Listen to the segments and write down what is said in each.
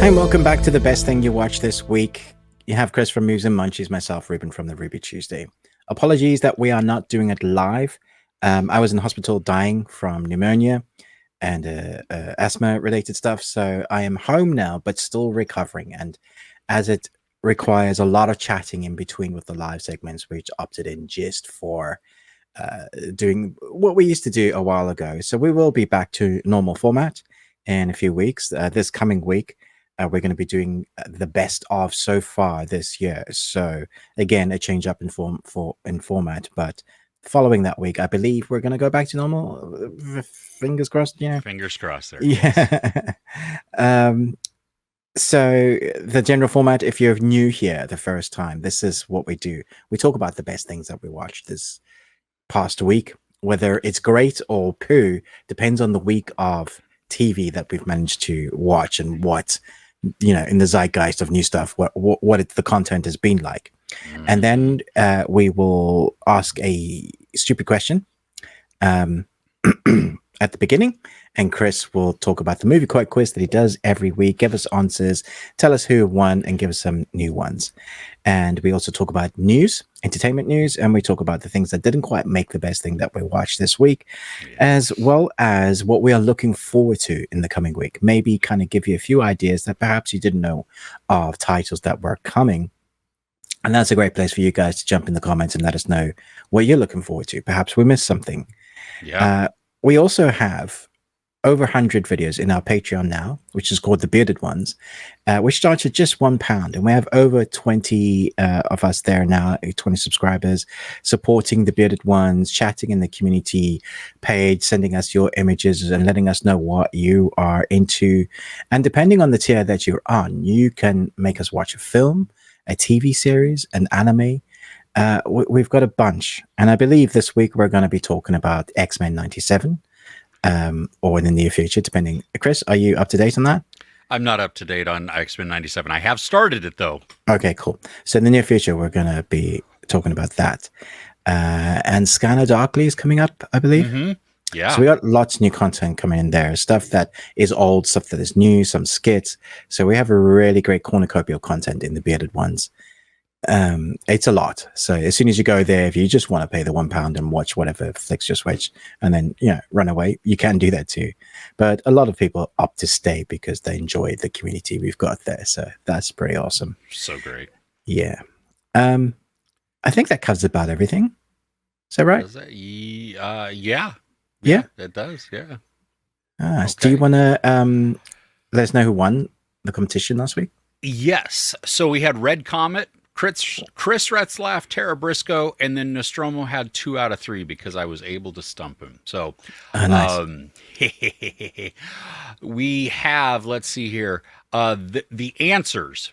And welcome back to the best thing you watched this week. You have Chris from Moves and Munchies, myself, Ruben from the Ruby Tuesday. Apologies that we are not doing it live. I was in hospital dying from pneumonia and asthma-related stuff, so I am home now, but still recovering. And as it requires a lot of chatting in between with the live segments, we opted in just for doing what we used to do a while ago. So we will be back to normal format in a few weeks. This coming week, we're going to be doing the best of so far this year. So again, a change up in format, but following that week, I believe we're going to go back to normal. Fingers crossed. Yeah. Fingers crossed there. Yeah. So the general format, if you're new here the first time, this is what we do. We talk about the best things that we watched this past week, whether it's great or poo, depends on the week of TV that we've managed to watch and what, in the zeitgeist of new stuff, what the content has been like. And then we will ask a stupid question at the beginning, and Chris will talk about the movie quote quiz that he does every week, give us answers, tell us who won, and give us some new ones. And we also talk about news, entertainment news, and we talk about the things that didn't quite make the best thing that we watched this week, as well as what we are looking forward to in the coming week. Maybe kind of give you a few ideas that perhaps you didn't know of, titles that were coming. And that's a great place for you guys to jump in the comments and let us know what you're looking forward to. Perhaps we missed something. Yeah. We also have over 100 videos in our Patreon now, which is called The Bearded Ones, which starts at just £1. And we have over 20 of us there now, 20 subscribers, supporting The Bearded Ones, chatting in the community page, sending us your images and letting us know what you are into. And depending on the tier that you're on, you can make us watch a film, a TV series, an anime. We've got a bunch. And I believe this week we're going to be talking about X-Men 97. Or in the near future, depending. Chris, are you up to date on that? I'm not up to date on X-Men 97. I have started it, though. Okay, cool. So in the near future, we're going to be talking about that. And Scanner Darkly is coming up, I believe. Mm-hmm. Yeah. So we got lots of new content coming in there. Stuff that is old, stuff that is new, some skits. So we have a really great cornucopia of content in the Bearded Ones. It's a lot. So as soon as you go there, if you just want to pay the £1 and watch whatever flicks your switch and then run away, you can do that too. But a lot of people opt to stay because they enjoy the community we've got there. So that's pretty awesome. So great. Yeah. I think that covers about everything. Is that right? Does that? Yeah, it does. Yeah. Okay. So do you want to let us know who won the competition last week? Yes. So we had Red Comet, Chris Retzlaff, Tara Briscoe, and then Nostromo had 2 out of 3 because I was able to stump him. So nice. We have, let's see here, the answers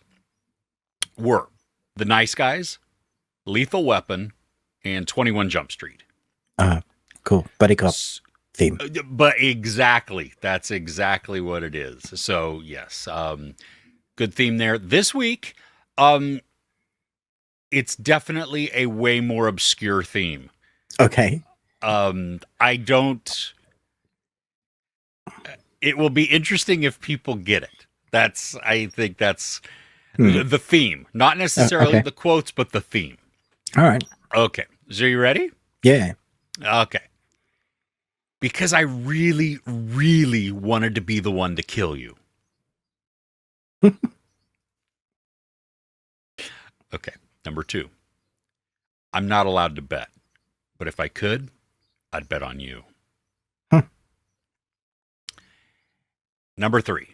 were The Nice Guys, Lethal Weapon, and 21 Jump Street. Cool. Buddy cop theme. But exactly. That's exactly what it is. So yes, good theme there. This week, it's definitely a way more obscure theme. Okay. It will be interesting if people get it. I think that's the theme. Not necessarily the quotes, but the theme. All right. Okay. So you ready? Yeah. Okay. Because I really, really wanted to be the one to kill you. Okay. Number 2. I'm not allowed to bet, but if I could, I'd bet on you. Number 3.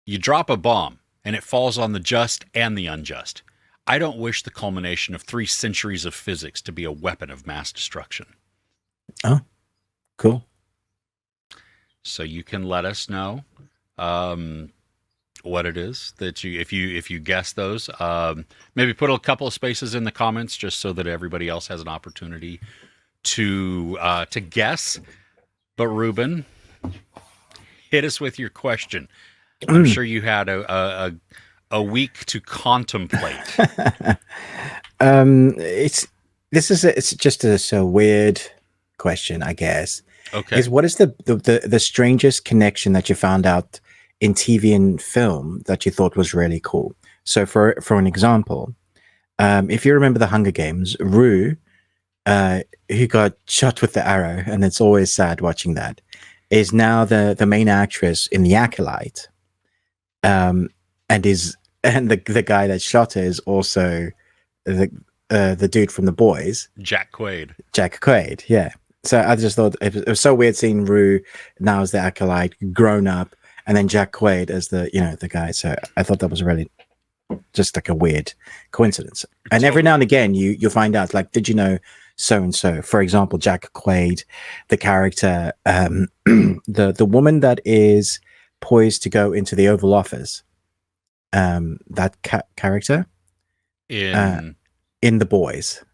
You drop a bomb and it falls on the just and the unjust. I don't wish the culmination of 3 centuries of physics to be a weapon of mass destruction. Oh, cool. So you can let us know what it is that if you guess those, maybe put a couple of spaces in the comments just so that everybody else has an opportunity to guess. But Ruben, hit us with your question. I'm sure you had a week to contemplate. It's just a weird question, I guess. Okay. What is the strangest connection that you found out in TV and film that you thought was really cool. So for an example, if you remember the Hunger Games, Rue, who got shot with the arrow, and it's always sad watching that, is now the main actress in The Acolyte, and the guy that shot her is also the dude from The Boys, Jack Quaid. Jack Quaid, yeah. So I just thought it was so weird seeing Rue now as the Acolyte, grown up, and then Jack Quaid as the guy. So I thought that was really just like a weird coincidence. And every now and again, you find out, like, did you know so and so? For example, Jack Quaid, the character, the woman that is poised to go into the Oval Office, that character in The Boys.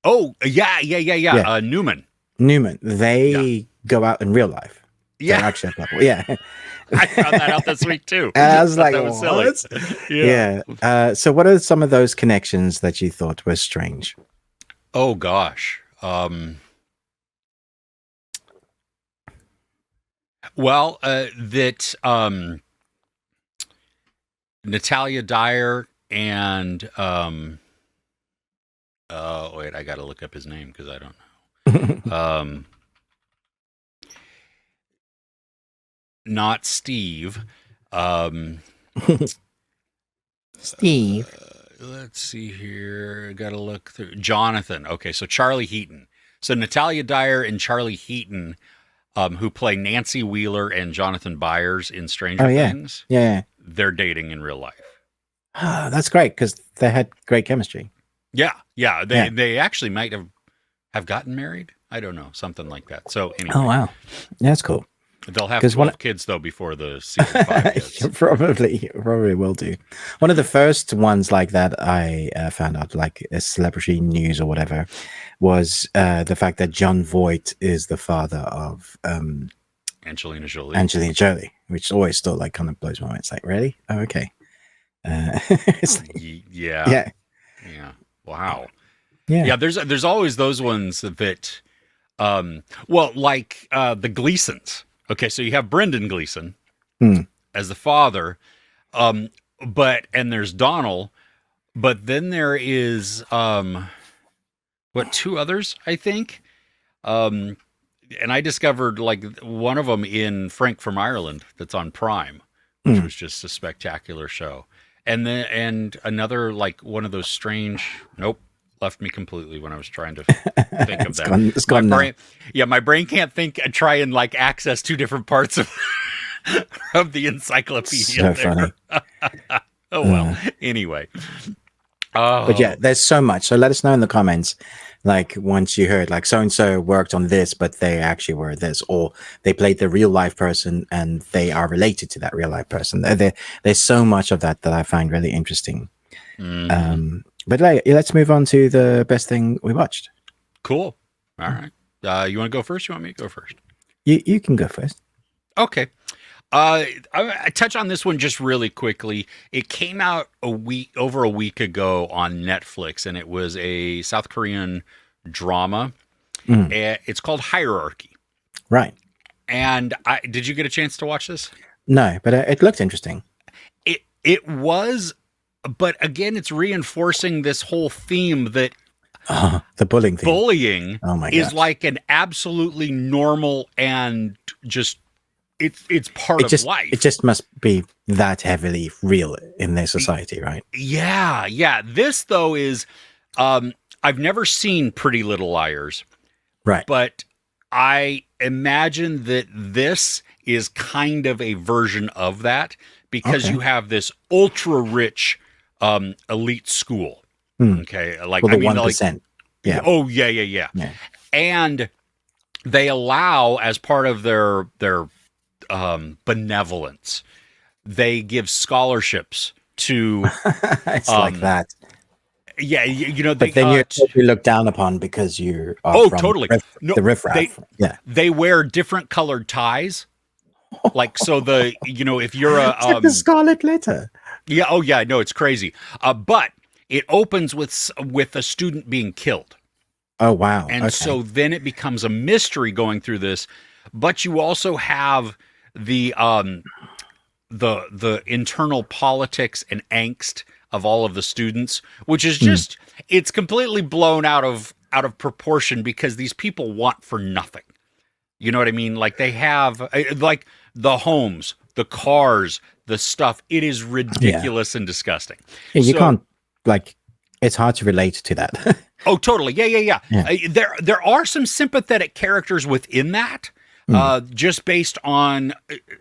Oh yeah. Newman. They go out in real life. Yeah, they're actually a couple. Yeah. I found that out this week too. And I was like, that was silly. Yeah. So what are some of those connections that you thought were strange? Oh gosh. Well, that Natalia Dyer and wait, I got to look up his name because I don't know. Not Steve. Steve. Let's see here. Got to look through. Jonathan. Okay, so Charlie Heaton. So Natalia Dyer and Charlie Heaton, who play Nancy Wheeler and Jonathan Byers in Stranger Things. Yeah. They're dating in real life. That's great because they had great chemistry. Yeah. They actually might have gotten married. I don't know, something like that. So anyway. Oh wow, yeah, that's cool. They'll have 12 kids though before the season 5 hits. Probably will do. One of the first ones like that I found out, like a celebrity news or whatever, was the fact that Jon Voight is the father of Angelina Jolie, which always still like kind of blows my mind. It's like, really? Oh, okay. It's like, yeah. Wow. Yeah. There's always those ones that, like the Gleasons. Okay, so you have Brendan Gleeson as the father, and there's Donald, but then there is two others, I think, and I discovered like one of them in Frank from Ireland that's on Prime, which was just a spectacular show, and another like one of those strange. Nope. Left me completely when I was trying to think of that. It's gone brain, my brain can't think and try and like access two different parts of of the encyclopedia. So funny. Oh well. Anyway. But yeah, there's so much. So let us know in the comments, like once you heard like so and so worked on this, but they actually were this, or they played the real life person and they are related to that real life person. There's so much of that I find really interesting. But let's move on to the best thing we watched. Cool. All right. You want to go first? You want me to go first? You can go first. Okay. I touch on this one just really quickly. It came out over a week ago on Netflix, and it was a South Korean drama. It's called Hierarchy. Right. And did you get a chance to watch this? No, but it looked interesting. It was. But again, it's reinforcing this whole theme that the bullying theme. Bullying is gosh. like an absolutely normal and just it's part of life. It just must be that heavily real in their society, right? Yeah. This though is I've never seen Pretty Little Liars. Right. But I imagine that this is kind of a version of that because you have this ultra rich elite school. Okay. Like, well, the 1%. Yeah. Oh, yeah. And they allow, as part of their benevolence, they give scholarships to. It's like that. Yeah. But then you're totally looked down upon because you're. Totally. The riffraff. They wear different colored ties. Like, so if you're it's like the Scarlet Letter. Yeah. Oh, yeah. No, it's crazy. But it opens with a student being killed. Oh, wow. And so then it becomes a mystery going through this. But you also have the the internal politics and angst of all of the students, which is just it's completely blown out of proportion because these people want for nothing. You know what I mean? Like they have like the homes, the cars, the stuff. It is ridiculous and disgusting. Yeah, you can't like. It's hard to relate to that. Oh, totally. Yeah. There are some sympathetic characters within that, just based on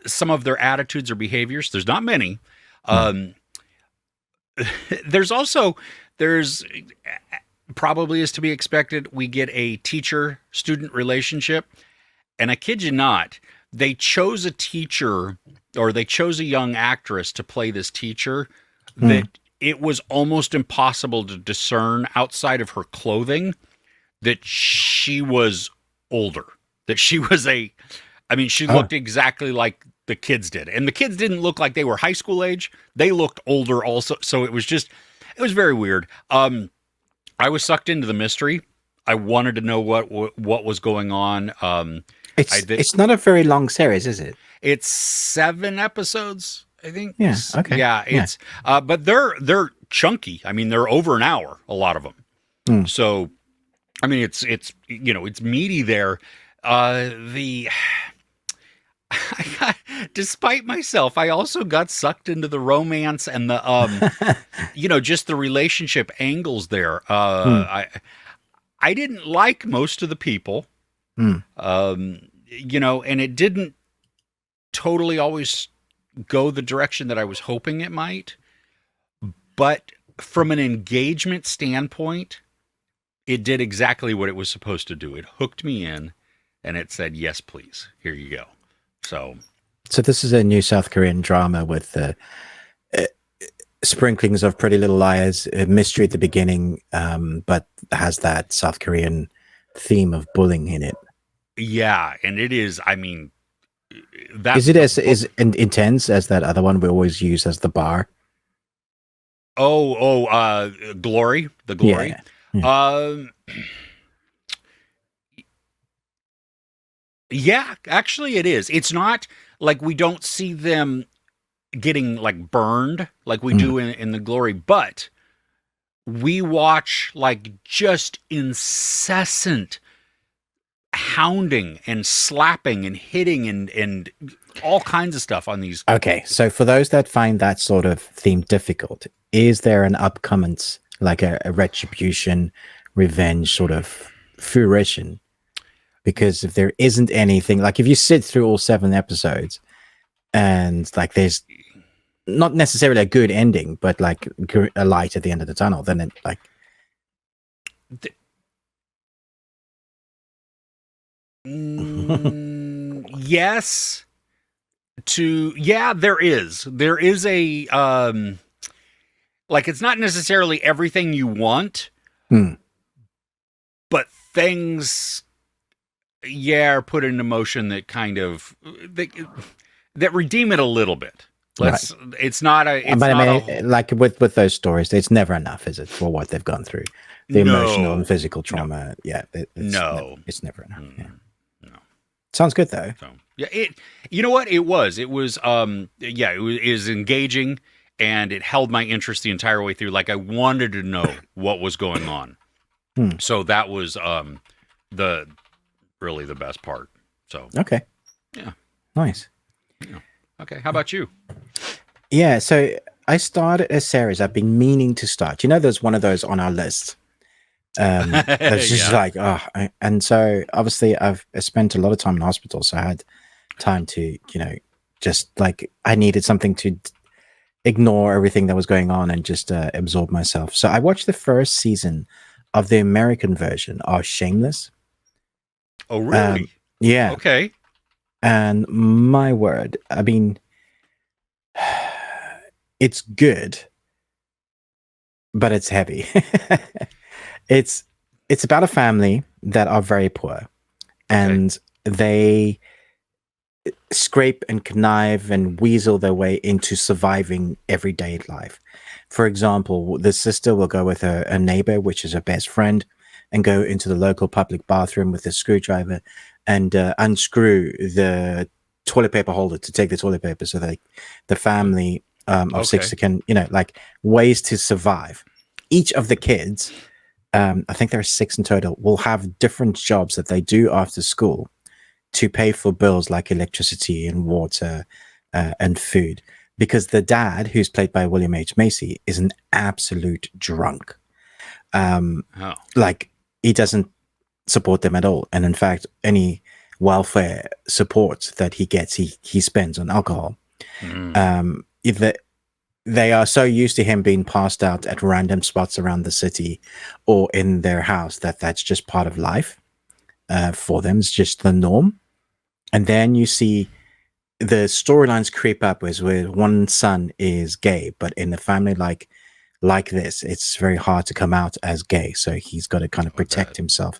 some of their attitudes or behaviors. There's not many. There's probably is to be expected. We get a teacher-student relationship, and I kid you not, they chose a teacher or they chose a young actress to play this teacher that it was almost impossible to discern outside of her clothing that she was older, that she was she looked exactly like the kids did. And the kids didn't look like they were high school age. They looked older also. So it was very weird. I was sucked into the mystery. I wanted to know what was going on. It's not a very long series, is it? It's 7 episodes. I think. Yeah. Okay. Yeah. It's, but they're chunky. I mean, they're over an hour, a lot of them. So, I mean, it's meaty there. Despite myself, I also got sucked into the romance and the, just the relationship angles there. I didn't like most of the people, and it didn't totally always go the direction that I was hoping it might, but from an engagement standpoint, it did exactly what it was supposed to do. It hooked me in, and it said, "Yes, please. Here you go." So this is a new South Korean drama with sprinklings of Pretty Little Liars, a mystery at the beginning, but has that South Korean theme of bullying in it. Yeah, and it is. I mean, is it as intense as that other one we always use as the bar? Glory, the Glory. Yeah. Yeah, actually it is. It's not like we don't see them getting like burned like we do in the Glory, but we watch like just incessant hounding and slapping and hitting and all kinds of stuff on these. Okay, so for those that find that sort of theme difficult, is there an upcoming, like a retribution, revenge sort of fruition? Because if there isn't anything, like if you sit through all 7 episodes and like there's not necessarily a good ending, but like a light at the end of the tunnel, then it like... Yes. There is a, like it's not necessarily everything you want, but things... are put into motion that kind of that redeem it a little bit. It's not a. It's but not I mean, like with those stories, it's never enough, is it, for what they've gone through, the emotional and physical trauma? No. It's never enough. No. Sounds good though. So, yeah, you know what? It was it was engaging, and it held my interest the entire way through. Like I wanted to know what was going on. So that was really the best part. So okay, yeah, nice. Yeah. Okay, how about you? Yeah, so I started a series I've been meaning to start. There's one of those on our list. That's just and so obviously I spent a lot of time in hospital, so I had time to just like I needed something to ignore everything that was going on and just absorb myself. So I watched the first season of the American version of Shameless. Oh, really? Yeah. Okay. And my word, I mean, it's good, but it's heavy. It's about a family that are very poor, and they scrape and connive and weasel their way into surviving everyday life. For example, the sister will go with a neighbor, which is her best friend, and go into the local public bathroom with a screwdriver and unscrew the toilet paper holder to take the toilet paper, so that the family of six Okay. can, like ways to survive. Each of the kids, I think there are six in total, will have different jobs that they do after school to pay for bills like electricity and water and food. Because the dad, who's played by William H. Macy, is an absolute drunk. Oh. Like, he doesn't support them at all. And in fact, any welfare support that he gets, he spends on alcohol. Either they are so used to him being passed out at random spots around the city or in their house that that's just part of life for them. It's just the norm. And then you see the storylines creep up as where one son is gay, but in a family like this, it's very hard to come out as gay. So he's got to kind of protect himself.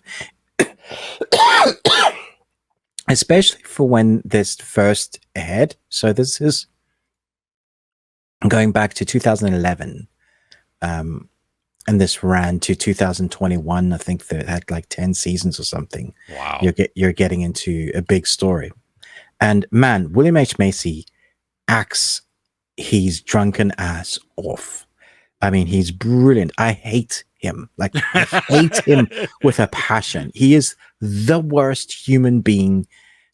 Especially for when this first aired. So this is going back to 2011. And this ran to 2021. I think that had like 10 seasons or something. Wow. You're getting into a big story. And man, William H. Macy acts his drunken ass off. I mean, he's brilliant. I hate him. Like, I hate him with a passion. He is the worst human being.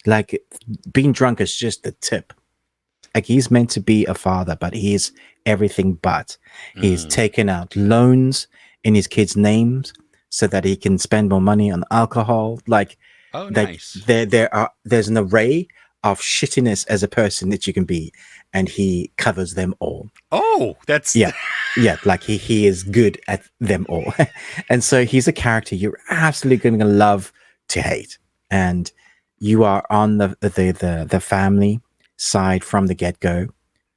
Like, being drunk is just the tip. Like, he's meant to be a father, but he is everything but. He's taken out loans in his kids' names so that he can spend more money on alcohol. Like, nice. There's an array of shittiness as a person that you can be, and he covers them all. Oh, that's yeah. Like he is good at them all, and so he's a character you're absolutely going to love to hate, and you are on the family side from the get go.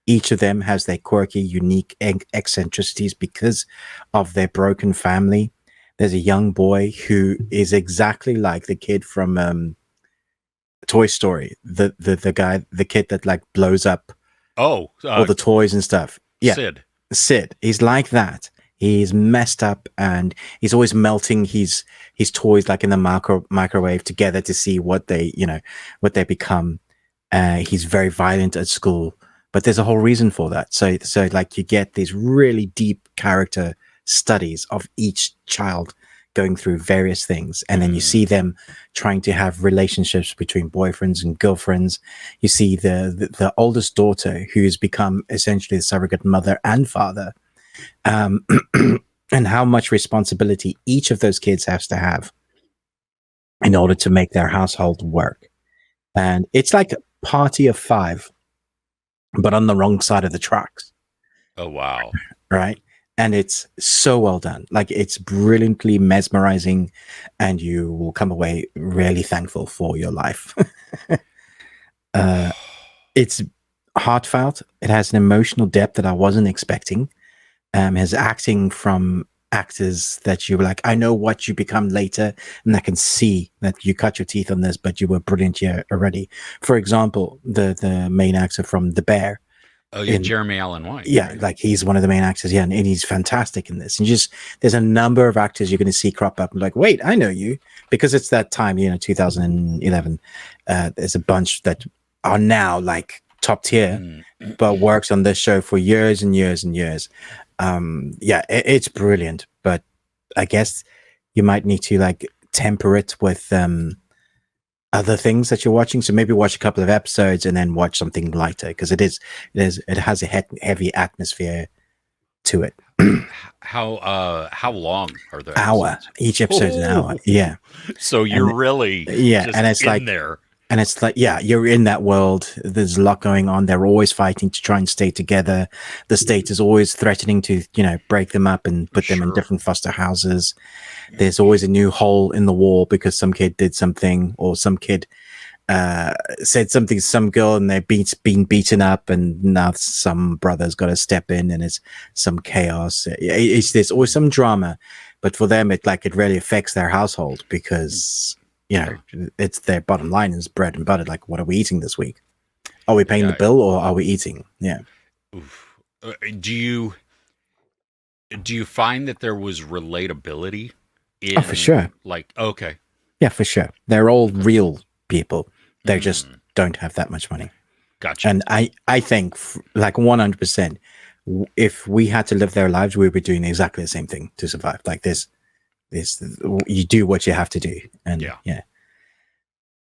Each of them has their quirky, unique eccentricities because of their broken family. There's a young boy who is exactly like the kid from Toy Story, the kid that like blows up all the toys and stuff. Yeah, Sid. He's like that. He's messed up, and he's always melting his toys like in the microwave together to see what they become. He's very violent at school, but there's a whole reason for that. So like you get these really deep character studies of each child going through various things, and then you see them trying to have relationships between boyfriends and girlfriends. You see the oldest daughter, who's become essentially the surrogate mother and father, and how much responsibility each of those kids has to have in order to make their household work. And it's like a party of five, but on the wrong side of the tracks. Oh, wow. Right? And it's so well done. Like, it's brilliantly mesmerizing, and you will come away really thankful for your life. It's heartfelt. It has an emotional depth that I wasn't expecting. His acting from actors that you were like, I know what you become later, and I can see that you cut your teeth on this, but you were brilliant here already. For example, the main actor from The Bear. Oh, yeah, Jeremy Allen White. Yeah, right? like he's one of the main actors. Yeah, and he's fantastic in this. And there's a number of actors you're going to see crop up. And like, wait, I know you, because it's that time, 2011. There's a bunch that are now like top tier, but works on this show for years and years and years. It's brilliant. But I guess you might need to like temper it with other things that you're watching. So maybe watch a couple of episodes and then watch something lighter, because it has a heavy atmosphere to it. How long are the hour episodes? Each episode's an hour. Yeah. So you're really just and it's in like there. And it's like, yeah, you're in that world. There's a lot going on. They're always fighting to try and stay together. The state is always threatening to, break them up and put them in different foster houses. There's always a new hole in the wall because some kid did something, or some kid said something to some girl and they're being beaten up, and now some brother's got to step in, and it's some chaos. There's always some drama, but for them, it really affects their household because it's their bottom line is bread and butter. Like, what are we eating this week? Are we paying the bill, or are we eating? Yeah. Oof. Do you find that there was relatability for sure. Like, okay. Yeah, for sure. They're all real people. They're just don't have that much money. Gotcha. And I think like 100%, if we had to live their lives, we would be doing exactly the same thing to survive. Like this, you do what you have to do. And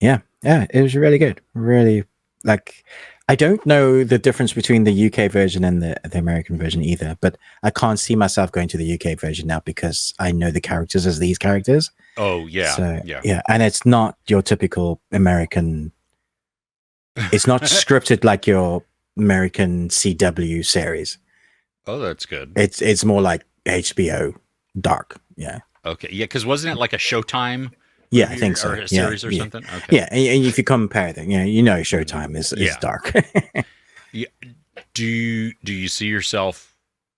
yeah, it was really good. Really, like, I don't know the difference between the UK version and the American version either, but I can't see myself going to the UK version now because I know the characters as these characters. Oh, yeah. So, and it's not your typical American. It's not scripted like your American CW series. Oh, that's good. It's more like HBO dark. Yeah. Okay. Yeah, because wasn't it like a Showtime? Yeah, I think so. Or a series or something? Okay. Yeah, and if you compare them, Showtime is dark. Yeah. Do you see yourself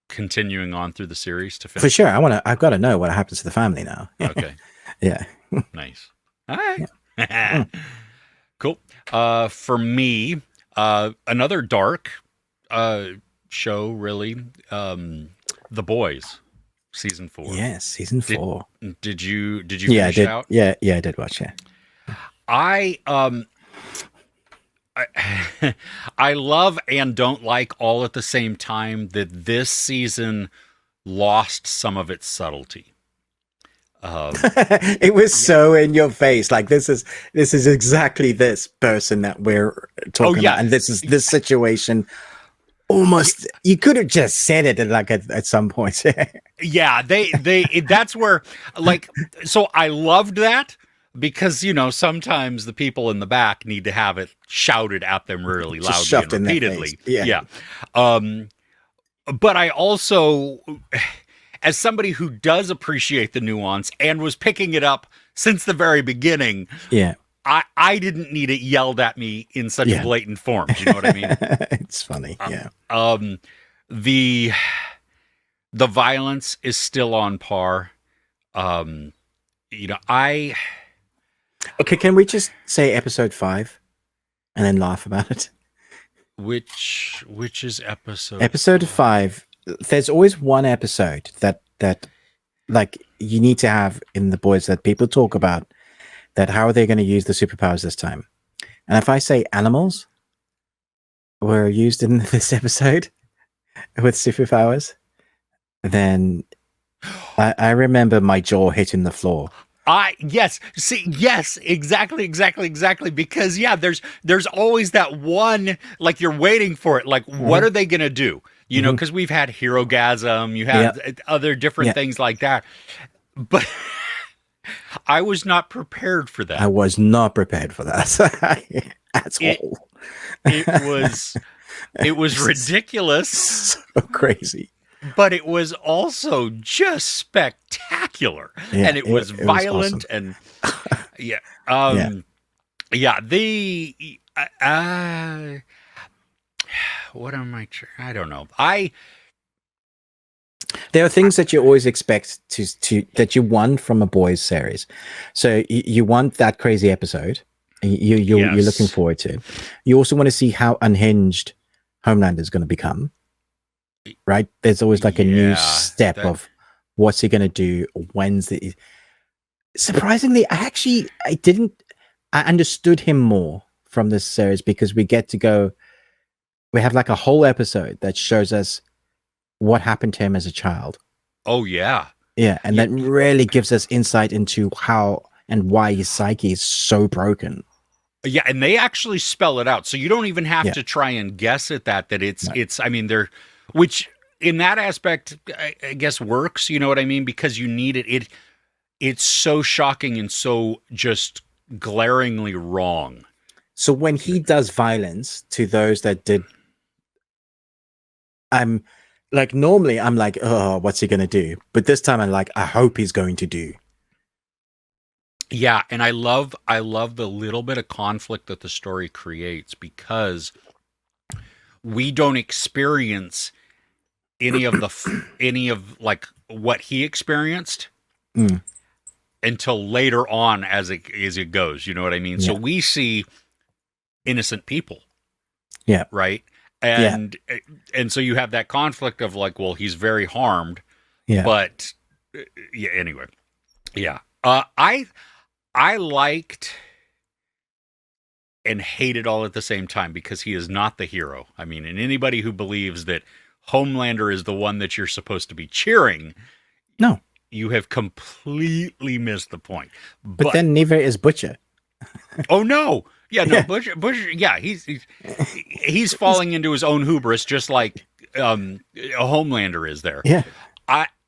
continuing on through the series to finish? For sure. I've got to know what happens to the family now. Okay. Yeah. Nice. All right. Yeah. Cool. For me, another dark show, really. The Boys, season 4. Yes, season 4. Did you finish it out? Yeah, I did watch it. I love and don't like all at the same time that this season lost some of its subtlety. It was so in your face. Like this is exactly this person that we're talking about, and this is this situation. Almost, you could have just said it at some point. Yeah, that's where, like, so I loved that because sometimes the people in the back need to have it shouted at them really loudly and repeatedly. Yeah. But I also, as somebody who does appreciate the nuance and was picking it up since the very beginning, I didn't need it yelled at me in such blatant form. Do you know what I mean? It's funny. The violence is still on par. Okay, can we just say episode 5 and then laugh about it? Which is episode? Episode 5. There's always one episode that like you need to have in The Boys that people talk about, that how are they going to use the superpowers this time? And if I say animals were used in this episode with superpowers, then I remember my jaw hitting the floor. Yes, exactly. Because there's always that one, like you're waiting for it. Like, what are they gonna do? Because we've had Herogasm, you had other different things like that, but I was not prepared for that. I was not prepared for that at all. It was ridiculous, so crazy. But it was also just spectacular, and it was violent, awesome. And what am I? I don't know. There are things that you always expect to that you want from a Boys series. So you want that crazy episode. You're looking forward to. You also want to see how unhinged Homelander is going to become. Right? There's always like a new step of what's he going to do? When's the... Surprisingly, I understood him more from this series because we have like a whole episode that shows us what happened to him as a child. Oh, yeah. Yeah, and that really gives us insight into how and why his psyche is so broken. Yeah, and they actually spell it out. So you don't even have to try and guess at that it's, I mean, which in that aspect, I guess works, you know what I mean? Because you need it. It's so shocking and so just glaringly wrong. So when he does violence to those that did, I'm like, normally I'm like, oh, what's he going to do? But this time I'm like, I hope he's going to do. Yeah, and I love the little bit of conflict that the story creates because we don't experience any of like what he experienced until later on as it goes. You know what I mean? Yeah. So we see innocent people. Yeah. Right. And so you have that conflict of like, well, he's very harmed. Yeah. But anyway. Yeah. I liked and hate it all at the same time, because he is not the hero. I mean, and anybody who believes that Homelander is the one that you're supposed to be cheering, No, you have completely missed the point. but then neither is Butcher. Oh no, yeah, no, Yeah. Butcher, yeah, he's falling into his own hubris, just like a Homelander is there. Yeah.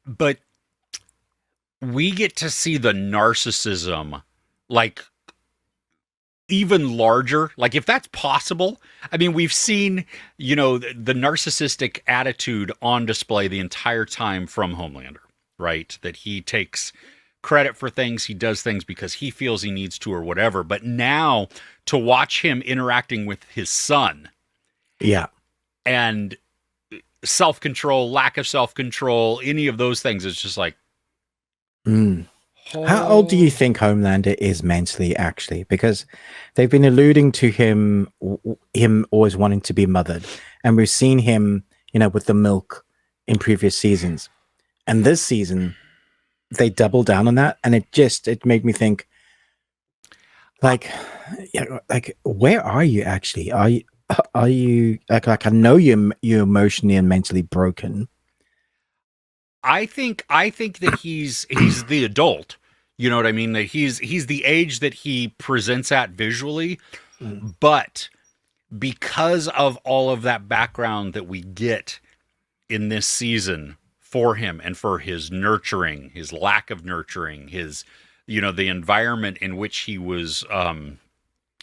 But we get to see the narcissism, like, even larger, like, if that's possible. I mean, we've seen, the narcissistic attitude on display the entire time from Homelander, right? That he takes credit for things, he does things because he feels he needs to or whatever. But now to watch him interacting with his son, Yeah. and self-control, lack of self-control, any of those things, is just like, How old do you think Homelander is mentally, actually? Because they've been alluding to him always wanting to be mothered, and we've seen him, with the milk in previous seasons, and this season they double down on that, and it made me think, like, where are you actually? Are you like I know you're emotionally and mentally broken. I think that he's the adult. You know what I mean? That he's the age that he presents at visually, but because of all of that background that we get in this season for him, and for his nurturing, his lack of nurturing, his, the environment in which he was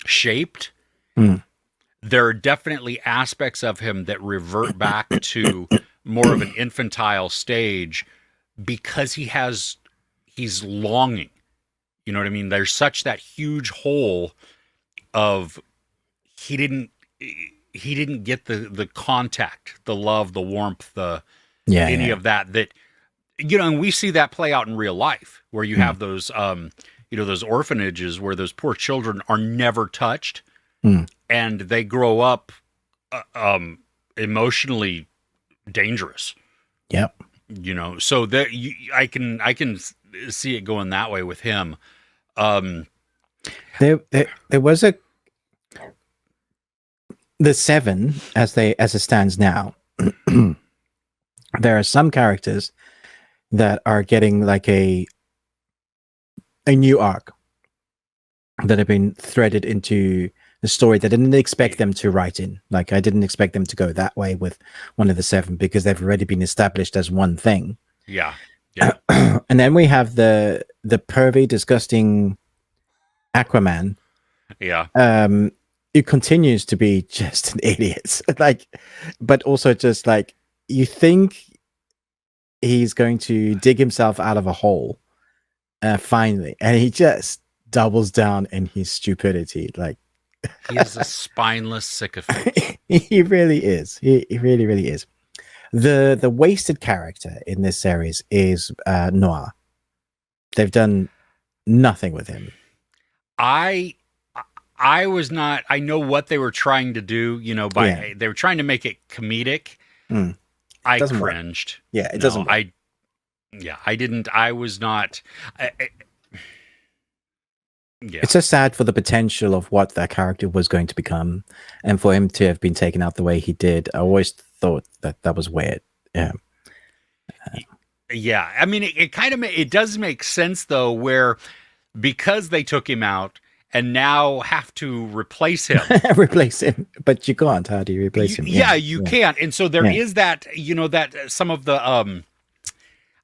shaped, there are definitely aspects of him that revert back to more of an infantile stage, because he's longing. You know what I mean? There's such that huge hole of he didn't get the contact, the love, the warmth, any of that, and we see that play out in real life, where you have those those orphanages where those poor children are never touched, and they grow up emotionally dangerous. Yep. So that I can see it going that way with him. There was the 7 as it stands now. There are some characters that are getting like a new arc that have been threaded into the story that I didn't expect them to write in. Like, I didn't expect them to go that way with one of the 7, because they've already been established as one thing. Yeah. And then we have the pervy, disgusting Aquaman. Yeah. It continues to be just an idiot. But also just like, you think he's going to dig himself out of a hole finally, and he just doubles down in his stupidity. Like, he is a spineless sycophant. He really is. He really, really is. The wasted character in this series is Noir. They've done nothing with him. I was not. I know what they were trying to do. They were trying to make it comedic. I cringed. Work. Yeah, it doesn't. I didn't. I was not. It's so sad for the potential of what that character was going to become, and for him to have been taken out the way he did. I always thought that was weird. Yeah. Yeah. I mean, it does make sense though, where because they took him out and now have to replace him. But you can't. How do you replace him? You can't. And so there is that, that some of the,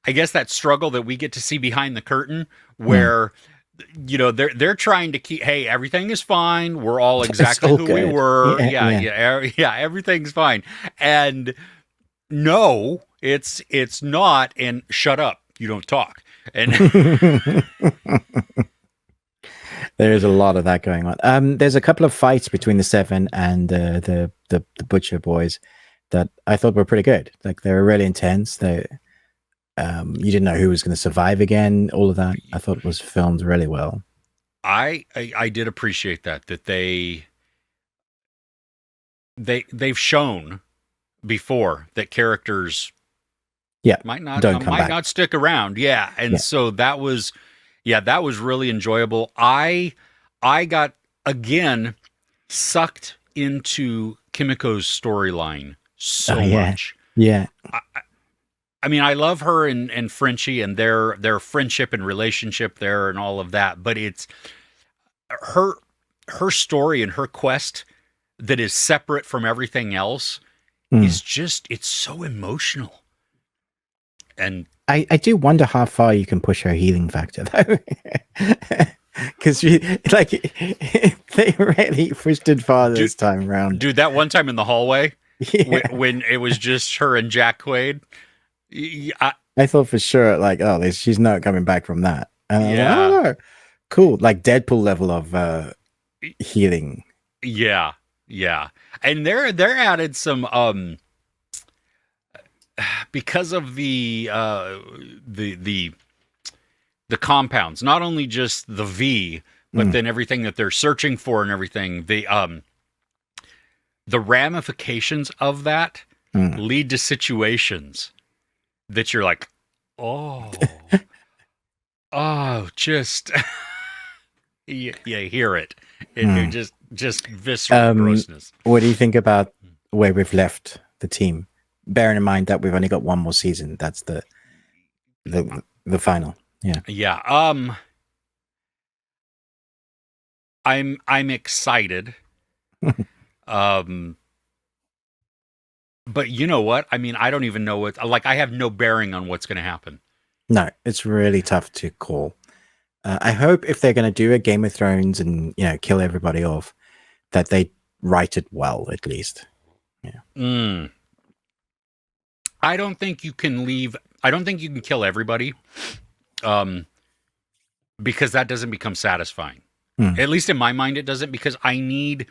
I guess that struggle that we get to see behind the curtain, where, they're trying to keep, hey, everything is fine. We're all exactly who we were. Yeah. Everything's fine. And no, it's not. And shut up. You don't talk. And there is a lot of that going on. There's a couple of fights between the 7 and the Butcher boys that I thought were pretty good. Like, they were really intense. You didn't know who was going to survive again. All of that, I thought, was filmed really well. I did appreciate that they've shown before that characters might not stick around. So that was really enjoyable. I got, again, sucked into Kimiko's storyline so yeah. much. Yeah. I mean, I love her and Frenchie and their friendship and relationship there and all of that, but it's her story and her quest that is separate from everything else is just, it's so emotional. And I do wonder how far you can push her healing factor though. Because like they really pushed it far this time around. Dude, that one time in the hallway when it was just her and Jack Quaid, I thought for sure, like, oh, she's not coming back from that. And yeah, I was like, oh, cool, like Deadpool level of healing. Yeah, and they're added some because of the compounds, not only just the V, but then everything that they're searching for and everything. The ramifications of that lead to situations that you're like, oh, just you hear it. It just visceral grossness. What do you think about where we've left the team? Bearing in mind that we've only got one more season. That's the final. Yeah. I'm excited. But you know what? I mean, I don't even know what, like, I have no bearing on what's going to happen. No, it's really tough to call. I hope if they're going to do a Game of Thrones and, kill everybody off, that they write it well, at least. Yeah. I don't think you can kill everybody. Because that doesn't become satisfying. At least in my mind, it doesn't, because I need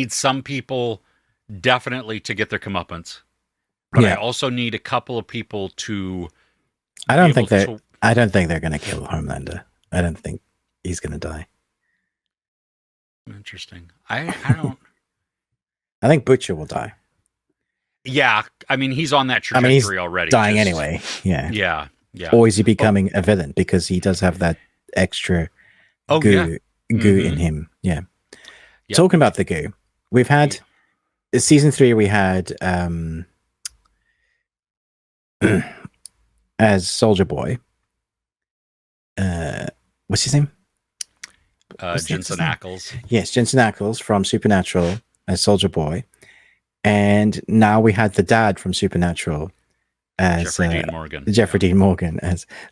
some people definitely to get their comeuppance. But I also need a couple of people to. I don't think they're going to kill Homelander. I don't think he's going to die. Interesting. I don't. I think Butcher will die. Yeah, I mean, he's on that trajectory already. Dying anyway. Yeah. Yeah. Or is he becoming a villain because he does have that extra goo in him? Yeah. Talking about the goo, we've had season 3. We had as Soldier Boy. What's his name? Jensen Ackles. Yes, Jensen Ackles from Supernatural as Soldier Boy, and now we had the dad from Supernatural as Jeffrey Dean Morgan.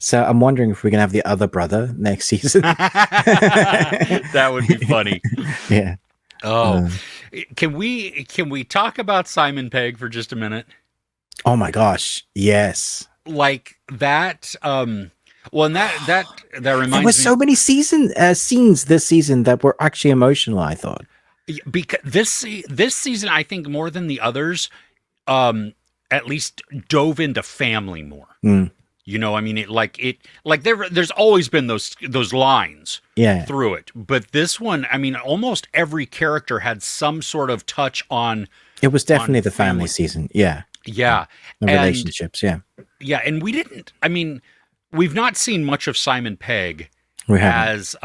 So I'm wondering if we're gonna have the other brother next season. That would be funny. Yeah. Oh, can we talk about Simon Pegg for just a minute? Oh my gosh, yes. Like that. Well, and that reminds me. There were so many scenes this season that were actually emotional, I thought. Because this season, I think more than the others, at least dove into family more. I mean, there's always been those lines through it. But this one, I mean, almost every character had some sort of touch on. It was definitely the family season. Yeah. Yeah. The relationships. Yeah. Yeah. And we've not seen much of Simon Pegg as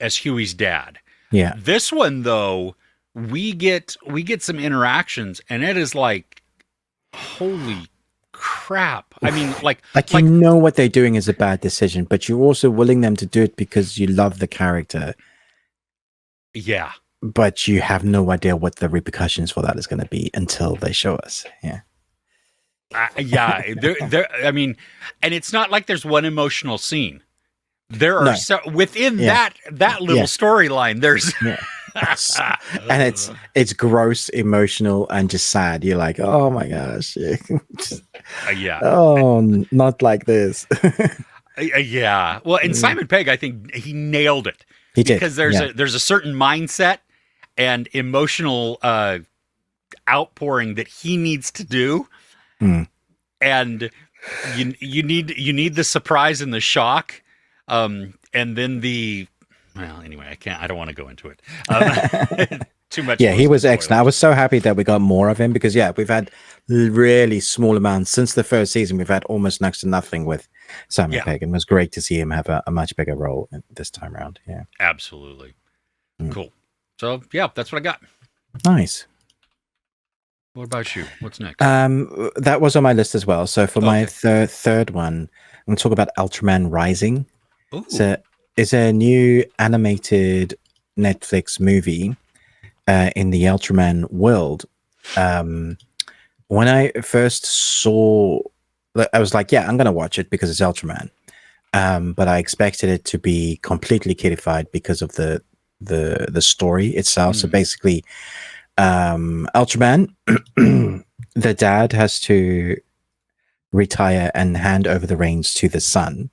Huey's dad. Yeah. This one, though, we get some interactions, and it is like, holy crap. I mean, like you know what they're doing is a bad decision, but you're also willing them to do it because you love the character. Yeah. But you have no idea what the repercussions for that is going to be until they show us. Yeah. Yeah. I mean, and it's not like there's one emotional scene. There are within that little storyline. There's and it's gross, emotional, and just sad. You're like, oh my gosh, yeah. Oh, not like this. Yeah. Well, and Simon Pegg, I think he nailed it. He did, because there's a certain mindset and emotional outpouring that he needs to do, and you need the surprise and the shock. And then anyway, I don't want to go into it. Too much. Yeah, he was excellent. I was so happy that we got more of him because we've had really small amounts since the first season. We've had almost next to nothing with Simon Pegg, and it was great to see him have a much bigger role this time around. Yeah, absolutely. Cool. So yeah, that's what I got. Nice. What about you? What's next? That was on my list as well. So for my Okay. third one, I'm going to talk about Ultraman Rising. Ooh. So it's a new animated Netflix movie in the Ultraman world. When I first saw, I was like, yeah, I'm going to watch it because it's Ultraman. But I expected it to be completely kiddified because of the story itself. So basically, Ultraman, the dad has to retire and hand over the reins to the son.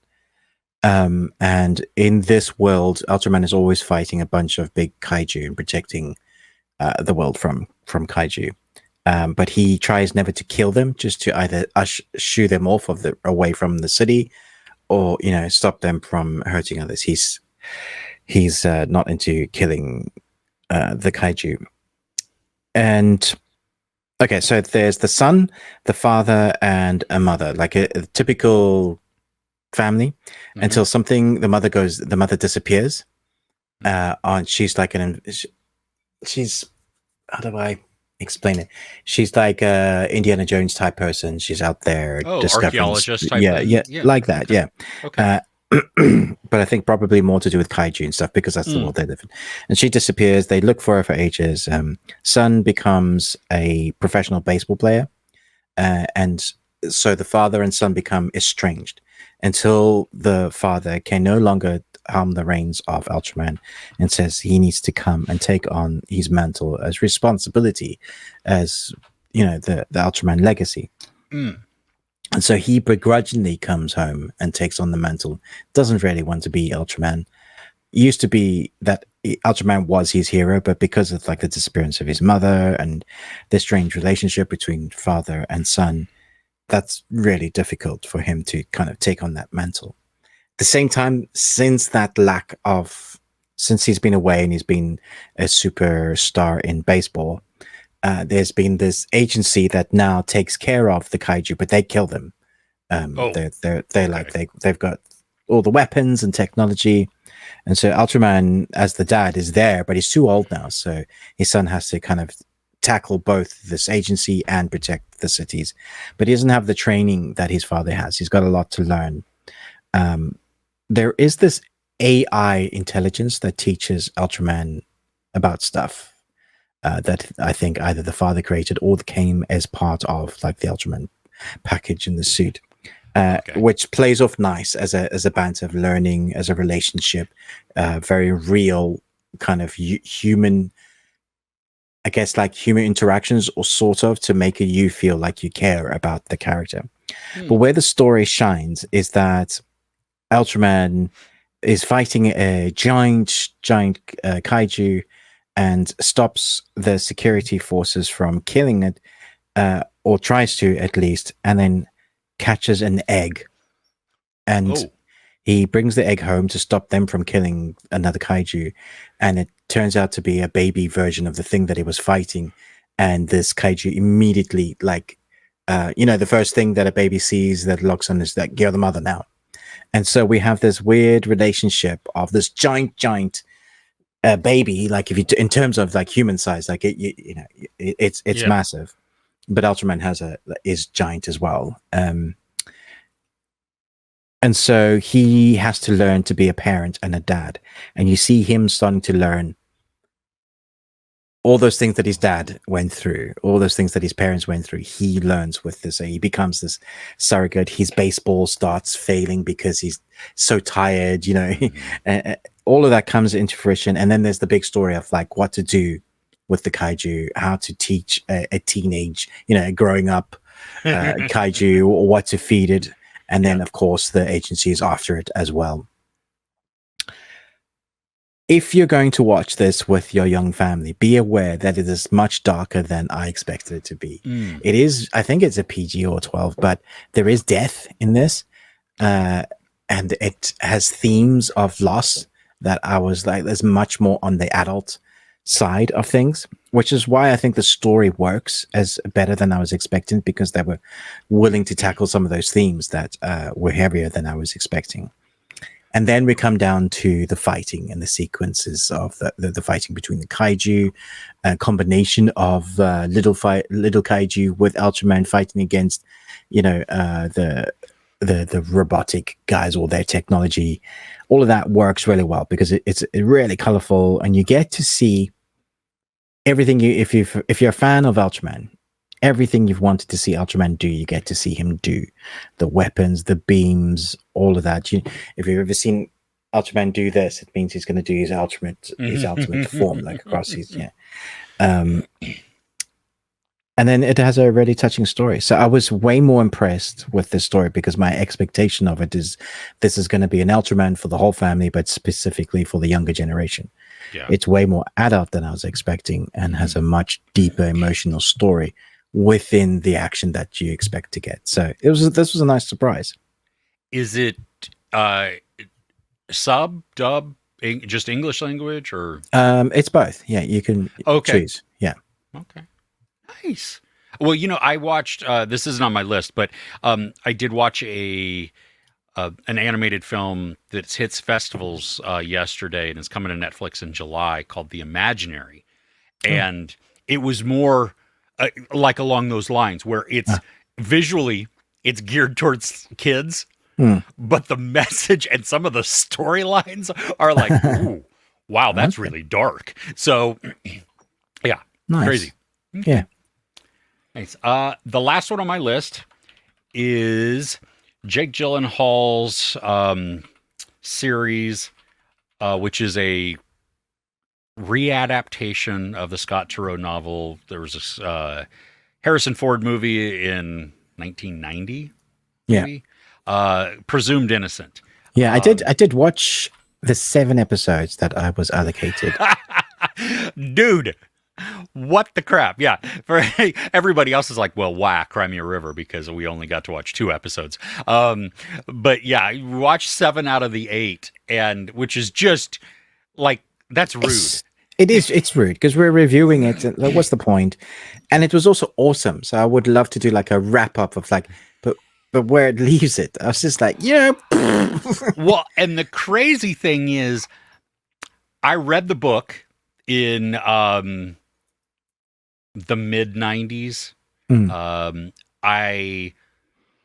And in this world, Ultraman is always fighting a bunch of big kaiju and protecting the world from kaiju. But he tries never to kill them, just to either shoo them off of away from the city, or stop them from hurting others. He's not into killing the kaiju. And okay, so there's the son, the father, and a mother, like a typical family, until the mother disappears. And she's like she's, how do I explain it? She's like a Indiana Jones type person. She's out there discovering, archaeologist type yeah, thing? yeah, like that, okay. yeah. Okay. But I think probably more to do with kaiju and stuff, because that's the world they live in. And she disappears. They look for her for ages. Son becomes a professional baseball player, and so the father and son become estranged until the father can no longer harm the reins of Ultraman, and says he needs to come and take on his mantle as responsibility, as the Ultraman legacy. And so he begrudgingly comes home and takes on the mantle. Doesn't really want to be Ultraman. Used to be that Ultraman was his hero, but because of like the disappearance of his mother and the strange relationship between father and son, that's really difficult for him to kind of take on that mantle. At the same time, since he's been away and he's been a superstar in baseball, there's been this agency that now takes care of the kaiju, but they kill them. They've got all the weapons and technology, and so Ultraman, as the dad, is there, but he's too old now, so his son has to kind of tackle both this agency and protect the cities. But he doesn't have the training that his father has. He's got a lot to learn. There is this AI intelligence that teaches Ultraman about stuff. That I think either the father created or came as part of like the Ultraman package in the suit, which plays off nice as a banter of learning, as a relationship, very real kind of human, I guess, like human interactions, or sort of, to make you feel like you care about the character. But where the story shines is that Ultraman is fighting a giant kaiju, and stops the security forces from killing it, or tries to at least, and then catches an egg. And he brings the egg home to stop them from killing another kaiju. And it turns out to be a baby version of the thing that he was fighting. And this kaiju immediately, like, the first thing that a baby sees that locks on is that you're the mother now. And so we have this weird relationship of this giant baby, like if you in terms of like human size, like it's massive, but Ultraman is giant as well, and so he has to learn to be a parent and a dad, and you see him starting to learn all those things that his dad went through, all those things that his parents went through. He learns with this. So he becomes this surrogate. His baseball starts failing because he's so tired, all of that comes into fruition. And then there's the big story of like what to do with the kaiju, how to teach a teenage, growing up kaiju, or what to feed it. And then, of course, the agency is after it as well. If you're going to watch this with your young family, be aware that it is much darker than I expected it to be. It is, I think it's a PG or 12, but there is death in this. And it has themes of loss that I was like, there's much more on the adult side of things, which is why I think the story works as better than I was expecting, because they were willing to tackle some of those themes that were heavier than I was expecting. And then we come down to the fighting and the sequences of the fighting between the kaiju, a combination of little kaiju with Ultraman fighting against, the robotic guys or their technology. All of that works really well because it's really colorful, and you get to see everything. If you're a fan of Ultraman, everything you've wanted to see Ultraman do, you get to see him do. The weapons, the beams, all of that. If you've ever seen Ultraman do this, it means he's going to do his ultimate form, like across his and then it has a really touching story. So I was way more impressed with this story because my expectation of it is this is going to be an Ultraman for the whole family, but specifically for the younger generation. Yeah. It's way more adult than I was expecting and has a much deeper emotional story within the action that you expect to get. So this was a nice surprise. Is it sub, dub, just English language, or? It's both. Yeah, you can choose. Yeah. Okay. Nice. Well, I watched. This isn't on my list, but I did watch an animated film that hits festivals yesterday, and it's coming to Netflix in July, called The Imaginary, and it was more like along those lines, where it's visually it's geared towards kids, but the message and some of the storylines are like, ooh, wow, that's really dark. So, yeah, nice. Crazy. Yeah. Nice. The last one on my list is Jake Gyllenhaal's series, which is a readaptation of the Scott Turow novel. There was this Harrison Ford movie in 1990. Maybe? Yeah. Presumed Innocent. Yeah, I did watch the 7 episodes that I was allocated. Dude. What the crap? Yeah. For everybody else is like, well, whack, Cry Me a River, because we only got to watch 2 episodes. But yeah, we watched 7 out of the 8, and which is just like, that's rude. It's rude because we're reviewing it. And what's the point? And it was also awesome. So I would love to do like a wrap up of like, but where it leaves it, I was just like, Well, and the crazy thing is, I read the book in the mid 90s. I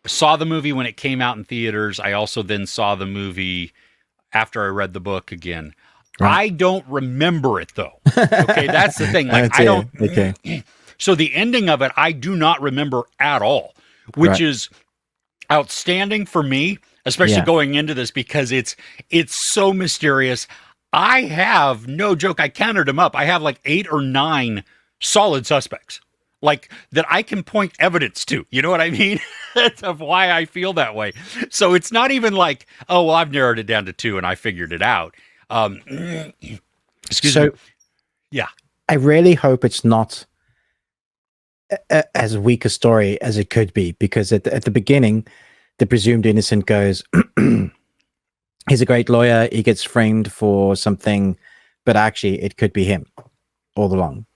saw the movie when it came out in theaters. I also then saw the movie after I read the book again. Right. I don't remember it though. Okay, that's the thing. Like I don't. Okay. So the ending of it, I do not remember at all, which is outstanding for me, especially going into this, because it's so mysterious. I have no joke. I counted them up. I have like 8 or 9 solid suspects, like that I can point evidence to. You know what I mean? Of why I feel that way. So it's not even like, oh, well, I've narrowed it down to 2 and I figured it out. Excuse me. Yeah. I really hope it's not as weak a story as it could be, because at the beginning, the presumed innocent goes, he's a great lawyer. He gets framed for something, but actually it could be him all along.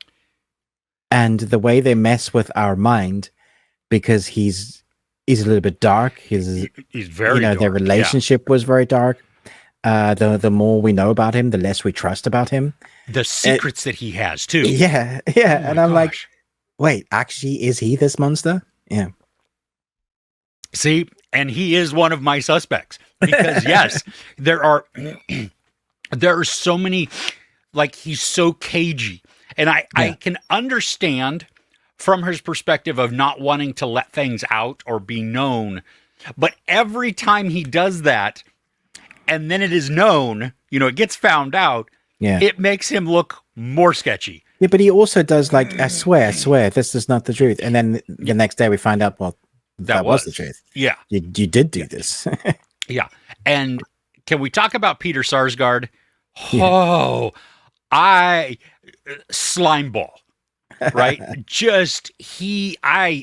And the way they mess with our mind, because he's a little bit dark. He's very dark. Their relationship was very dark. The more we know about him, the less we trust about him. The secrets that he has too. Yeah. And I'm like, wait, actually, is he this monster? Yeah. See, and he is one of my suspects, because yes, there are so many, like, he's so cagey, and I can understand from his perspective of not wanting to let things out or be known, but every time he does that, and then it is known, it gets found out, it makes him look more sketchy. Yeah, but he also does like, I swear, this is not the truth. And then the next day we find out, well, that was the truth. Yeah. You did do this. Yeah. And can we talk about Peter Sarsgaard? Oh, slime ball, right?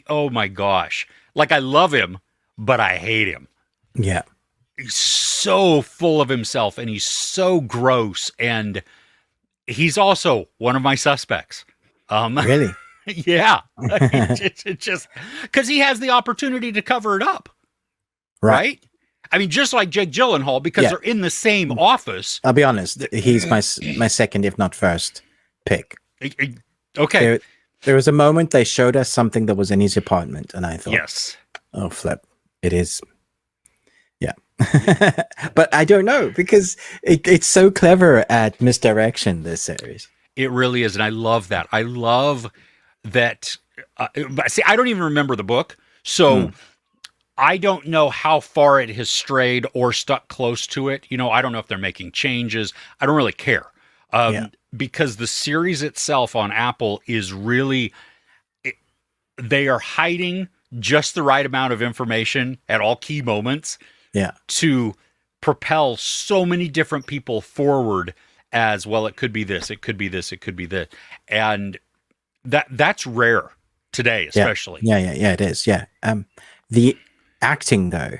Oh my gosh. Like, I love him, but I hate him. Yeah. He's so full of himself, and he's so gross, and he's also one of my suspects. Really? Yeah. It's just because he has the opportunity to cover it up. Right? I mean, just like Jake Gyllenhaal, because they're in the same office. I'll be honest. He's my second, if not first, pick. Okay. There was a moment they showed us something that was in his apartment, and I thought, yes. Oh, flip. It is. Yeah. But I don't know, because it's so clever at misdirection, this series. It really is. And I love that. I love that. See, I don't even remember the book. So I don't know how far it has strayed or stuck close to it. You know, I don't know if they're making changes. I don't really care. Because the series itself on Apple is really, they are hiding just the right amount of information at all key moments to propel so many different people forward as, well, it could be this, it could be this, it could be this. And that's rare today, especially. Yeah, it is. Yeah. The acting, though,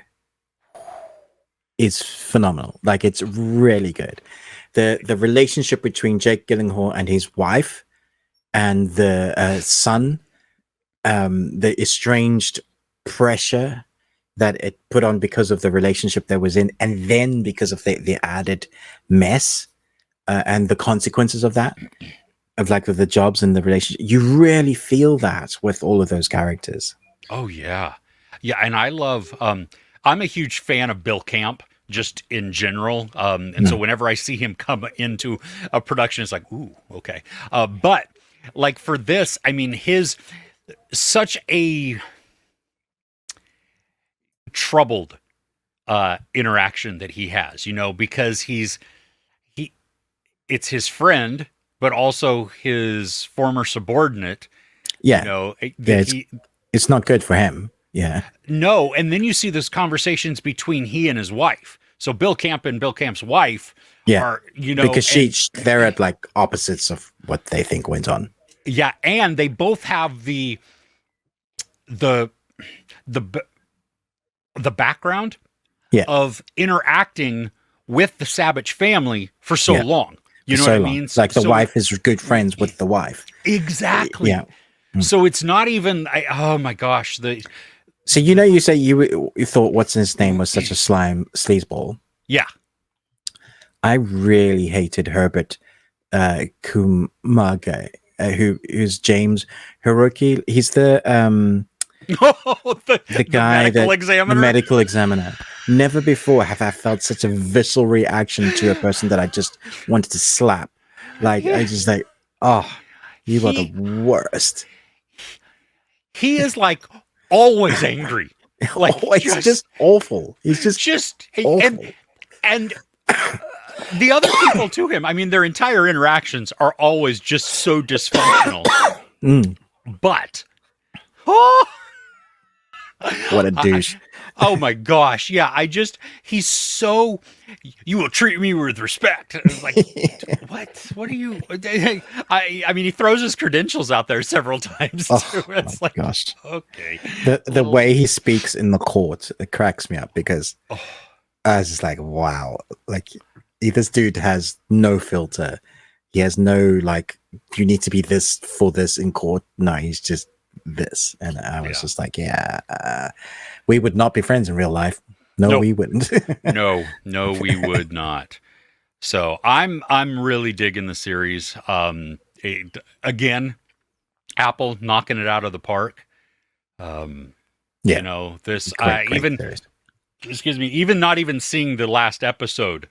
is phenomenal. Like, it's really good. The relationship between Jake Gyllenhaal and his wife and the son, the estranged pressure that it put on because of the relationship they was in, and then because of the added mess and the consequences of that, of like the jobs and the relationship. You really feel that with all of those characters. Oh, yeah. Yeah, and I love, I'm a huge fan of Bill Camp, just in general. And so whenever I see him come into a production, it's like, ooh, okay. But like for this, I mean, his such a troubled interaction that he has, you know, because it's his friend, but also his former subordinate. Yeah. You know, it's not good for him. Yeah. No, and then you see those conversations between he and his wife. So Bill Camp and Bill Camp's wife are, you know, because they're at like opposites of what they think went on. Yeah, and they both have the background of interacting with the Savage family for so long. You know what I mean? Like the wife is good friends with the wife. Exactly. Yeah. So it's not even. Oh my gosh. So you say you thought what's his name was such a sleazeball. Yeah. I really hated Herbert Kumage, who's James Hiroki. He's the guy, the medical examiner. Never before have I felt such a visceral reaction to a person that I just wanted to slap. Like, I just like, oh, you are the worst. He is like always angry. Like, always just awful. He's just awful. And the other people to him, I mean, their entire interactions are always just so dysfunctional. But, what a douche. Oh my gosh. Yeah. He's so, you will treat me with respect. Like, what are you, I mean, he throws his credentials out there several times too. It's like, gosh. Okay. The way he speaks in the court, it cracks me up because I was just like, wow, like this dude has no filter. He has no, like, you need to be this for this in court. No, he's just this. And I was just like, we would not be friends in real life. No, we wouldn't. no, we would not. So I'm really digging the series. Again, Apple knocking it out of the park. You know, this great series. Excuse me, even not even seeing the last episode,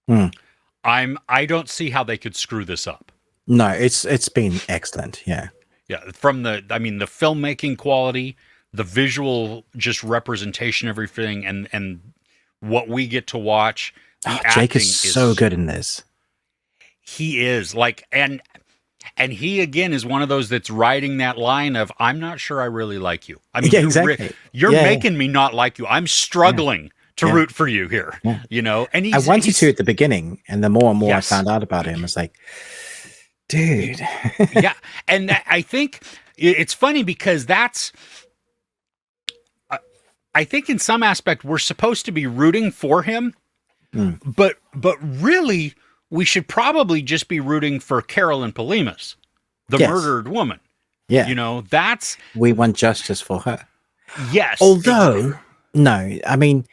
I don't see how they could screw this up. No, it's been excellent. Yeah. From the filmmaking quality, the visual just representation, everything, and what we get to watch. Jake is so good in this. He is, like, and he again is one of those that's riding that line of, I'm not sure I really like you. I mean, exactly. You're making me not like you. I'm struggling to root for you here. You know, and I wanted to at the beginning, and the more and more I found out about him, it's like, dude. Yeah, and I think it's funny because that's. I think in some aspect we're supposed to be rooting for him, but really we should probably just be rooting for Carolyn Polimas, the murdered woman. Yeah, you know, we want justice for her. Yes. Although, no, I mean,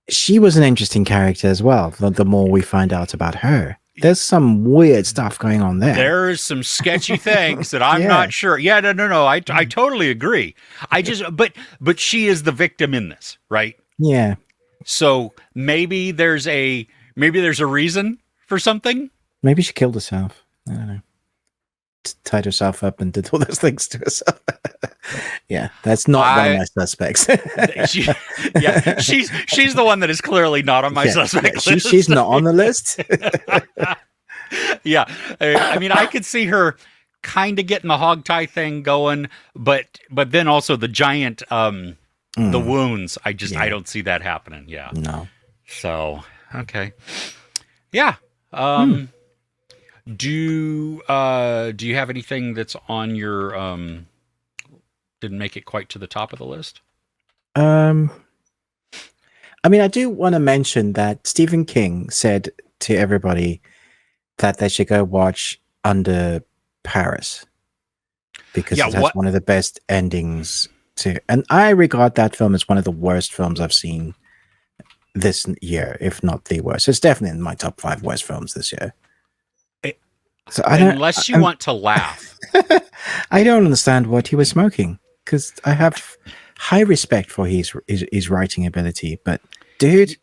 she was an interesting character as well. The more we find out about her, there's some weird stuff going on there. There's some sketchy things that I'm Yeah. not sure. Yeah, no. I totally agree. I just, but she is the victim in this, right? Yeah. So maybe there's a reason for something. Maybe she killed herself. I don't know. Tied herself up and did all those things to herself. Yeah, that's not one of my suspects. She's the one that is clearly not on my suspect list. She's not on the list. Yeah, I mean, I could see her kind of getting the hog tie thing going, but then also the giant the wounds. I don't see that happening. Yeah, no. So okay, yeah. Do you have anything that's on your didn't make it quite to the top of the list? I mean, I do want to mention that Stephen King said to everybody that they should go watch Under Paris because it has one of the best endings to, and I regard that film as one of the worst films I've seen this year, if not the worst. It's definitely in my top 5 worst films this year. So unless you want to laugh. I don't understand what he was smoking, because I have high respect for his writing ability, but dude,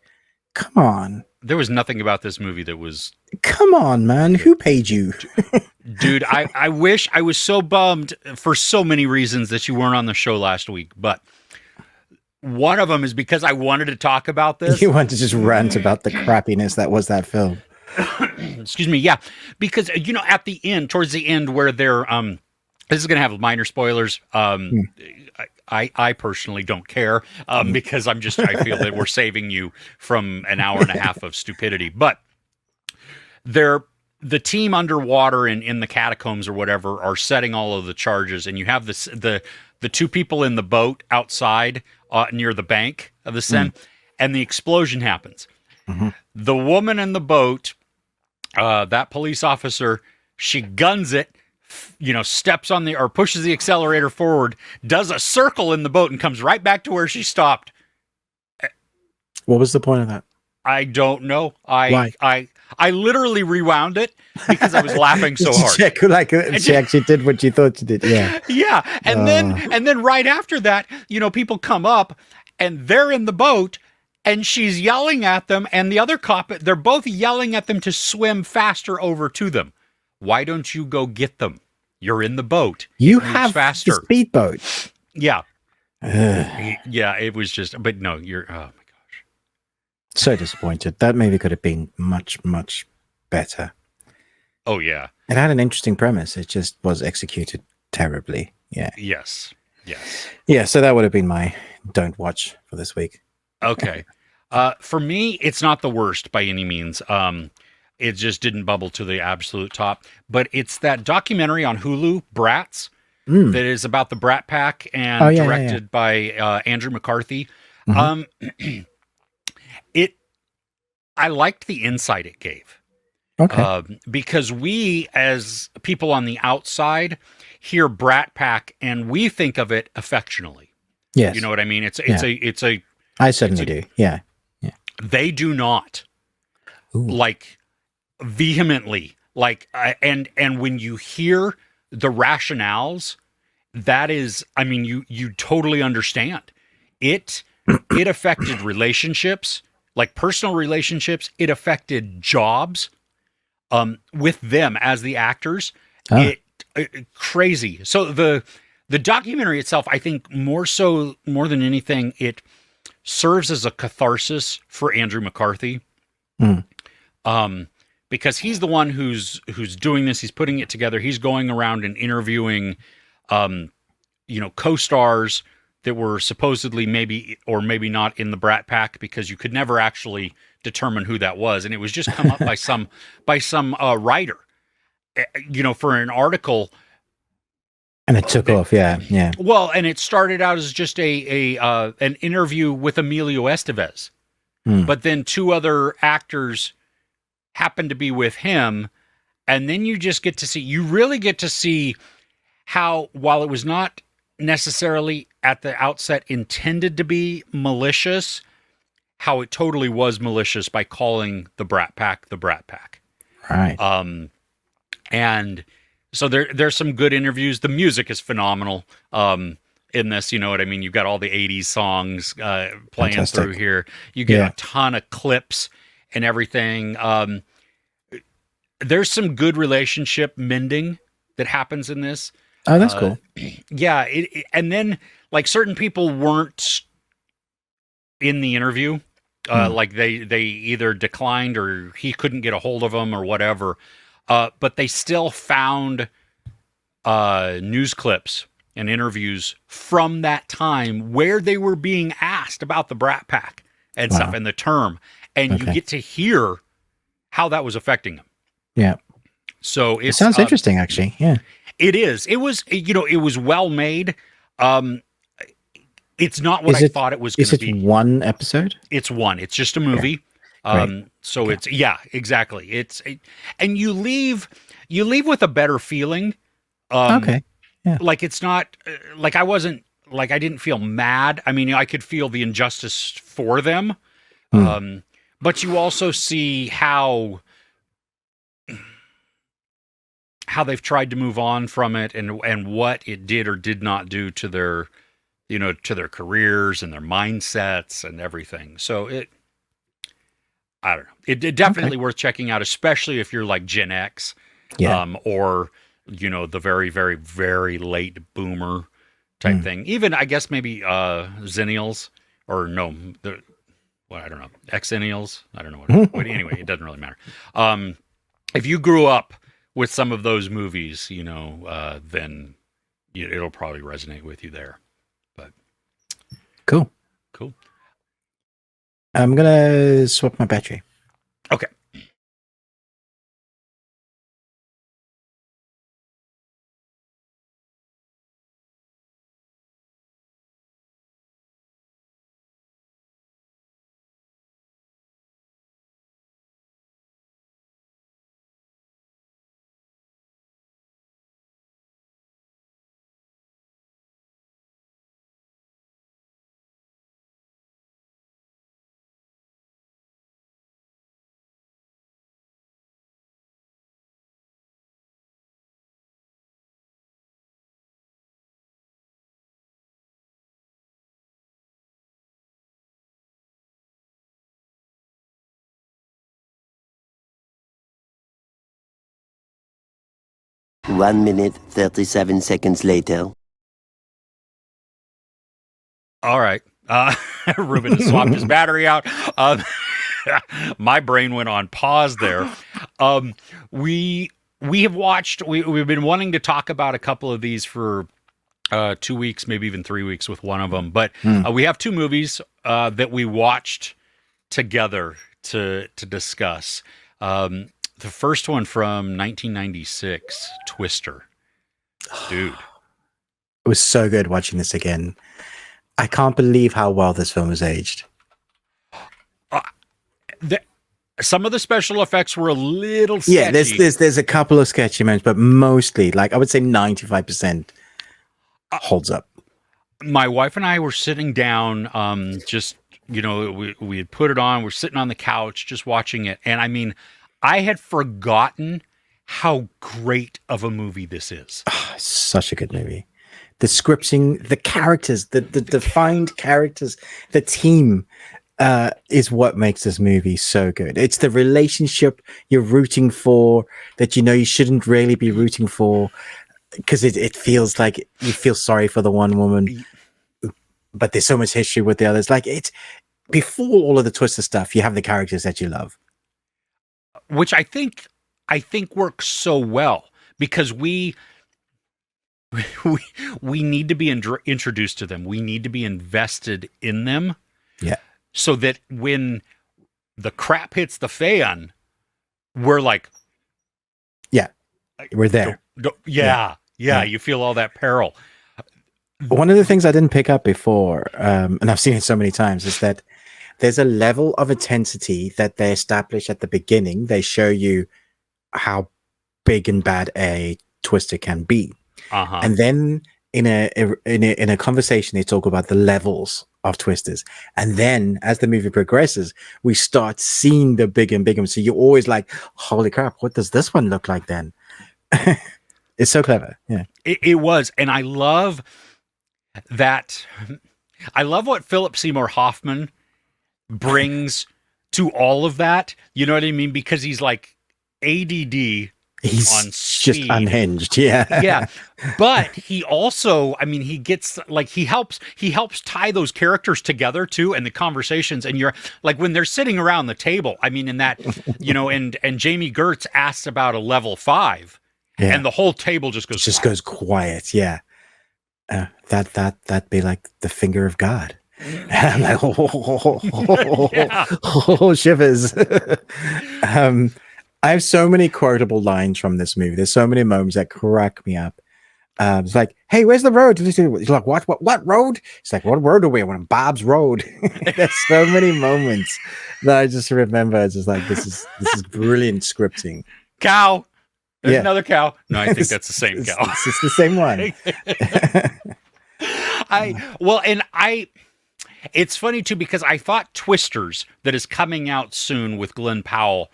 come on. There was nothing about this movie that was... Come on, man. Who paid you? Dude, I wish I was so bummed for so many reasons that you weren't on the show last week, but one of them is because I wanted to talk about this. You want to just rant about the crappiness that was that film. Excuse me, yeah. Because, at the end, towards the end where they're... this is going to have minor spoilers. I personally don't care because I feel that we're saving you from an hour and a half of stupidity. But the team underwater and in the catacombs or whatever are setting all of the charges, and you have the 2 people in the boat outside near the bank of the Seine, and the explosion happens. Mm-hmm. The woman in the boat, that police officer, she guns it. Steps on or pushes the accelerator forward, does a circle in the boat, and comes right back to where she stopped. What was the point of that? I don't know. Why? I literally rewound it because I was laughing so hard. Check, she actually did what you thought she did. Yeah. Yeah. And then right after that, people come up and they're in the boat and she's yelling at them, and the other cop, they're both yelling at them to swim faster over to them. Why don't you go get them? You're in the boat. You have faster. The speedboat. Yeah. Yeah, it was just, but no, oh my gosh. So disappointed. That movie could have been much, much better. Oh, yeah. It had an interesting premise. It just was executed terribly. Yeah. Yes. Yeah, so that would have been my don't watch for this week. Okay. For me, it's not the worst by any means. It just didn't bubble to the absolute top. But it's that documentary on Hulu, Brats, that is about the Brat Pack and directed by Andrew McCarthy. Mm-hmm. I liked the insight it gave. Okay. Because we, as people on the outside, hear Brat Pack and we think of it affectionately. Yes. You know what I mean? I certainly do. Yeah. They do not. Ooh. Like vehemently, and when you hear the rationales, that is, I mean, you totally understand it. It affected relationships, like personal relationships. It affected jobs, with them as the actors. It crazy. So the documentary itself, I think more than anything, it serves as a catharsis for Andrew McCarthy. Because he's the one who's doing this. He's putting it together. He's going around and interviewing, co-stars that were supposedly maybe or maybe not in the Brat Pack, because you could never actually determine who that was, and it was just come up by some writer, for an article. And it took off, yeah. Well, and it started out as just an interview with Emilio Estevez, but then 2 other actors happened to be with him, and then you really get to see how, while it was not necessarily at the outset intended to be malicious, how it totally was malicious by calling the Brat Pack the Brat Pack. Right. And so there's some good interviews. The music is phenomenal. In this, you know what I mean? You've got all the 80s songs playing Fantastic. through here. You get a ton of clips and everything. There's some good relationship mending that happens in this. Oh, that's cool. Yeah. And then, like, certain people weren't in the interview. Like they either declined or he couldn't get a hold of them or whatever. But they still found news clips and interviews from that time where they were being asked about the Brat Pack and stuff and the term. And you get to hear how that was affecting them. Yeah. So it sounds interesting, actually. Yeah. It is. It was, it was well made. It's not what I thought it was going to be. Is it one episode? It's one. It's just a movie. So it's, exactly. And you leave with a better feeling. Okay. Yeah. Like it's not like I didn't feel mad. I mean, I could feel the injustice for them. But you also see how they've tried to move on from it and what it did or did not do to their, to their careers and their mindsets and everything. So I don't know. It definitely worth checking out, especially if you're like Gen X, or the very, very, very late boomer type thing. Even I guess maybe Zennials or no, I don't know, Xennials. I don't know what. Anyway, it doesn't really matter. If you grew up with some of those movies, then it'll probably resonate with you there. But cool. I'm gonna swap my battery. Okay. One minute, 37 seconds later. All right. Ruben swapped his battery out. My brain went on pause there. We have watched, we've been wanting to talk about a couple of these for 2 weeks, maybe even 3 weeks with one of them. But we have two movies that we watched together to discuss. The first one from 1996, Twister. Dude. It was so good watching this again. I can't believe how well this film has aged. Some of the special effects were a little sketchy. Yeah, there's a couple of sketchy moments, but mostly, like I would say 95% holds up. My wife and I were sitting down, just, we had put it on. We're sitting on the couch just watching it. And I mean, I had forgotten how great of a movie this is. Oh, such a good movie. The scripting, the characters, the defined characters, the team is what makes this movie so good. It's the relationship you're rooting for that you shouldn't really be rooting for, because it feels like you feel sorry for the one woman, but there's so much history with the others. Like, it's before all of the Twister stuff, you have the characters that you love, which I think works so well because we need to be introduced to them. We need to be invested in them. Yeah. So that when the crap hits the fan, we're like, yeah, we're there. Yeah. You feel all that peril. One of the things I didn't pick up before, and I've seen it so many times, is that there's a level of intensity that they establish at the beginning. They show you how big and bad a Twister can be. And then in a conversation, they talk about the levels of twisters. And then as the movie progresses, we start seeing the bigger and bigger. So you're always like, holy crap, what does this one look like then? It's so clever. Yeah. It was. And I love that. I love what Philip Seymour Hoffman brings to all of that. You know what I mean? Because he's like ADD. He's on just speed. unhinged. Yeah. Yeah. But he also, I mean, he gets like, he helps tie those characters together too. And the conversations, and you're like, when they're sitting around the table, I mean, in that, you know, and Jamie Gertz asks about a level 5 and the whole table just goes quiet. Yeah. That'd be like the finger of God. And I'm like, shivers. I have so many quotable lines from this movie. There's so many moments that crack me up. It's like, hey, where's the road? He's like, what road? It's like, what road are we on? Bob's Road. There's so many moments that I just remember. It's just like, this is brilliant scripting. Cow. There's another cow. No, I think that's the same cow. It's the same one. It's funny too, because I thought Twisters, that is coming out soon with Glenn Powell,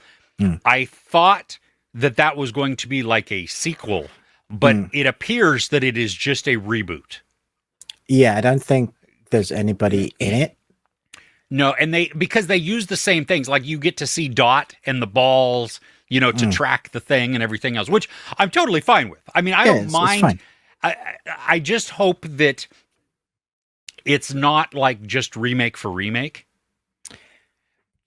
I thought that was going to be like a sequel, but it appears that it is just a reboot. Yeah, I don't think there's anybody in it. No, and because they use the same things, like you get to see Dot and the balls, you know, to track the thing and everything else, which I'm totally fine with. I mean, I don't mind. I just hope that it's not like just remake for remake.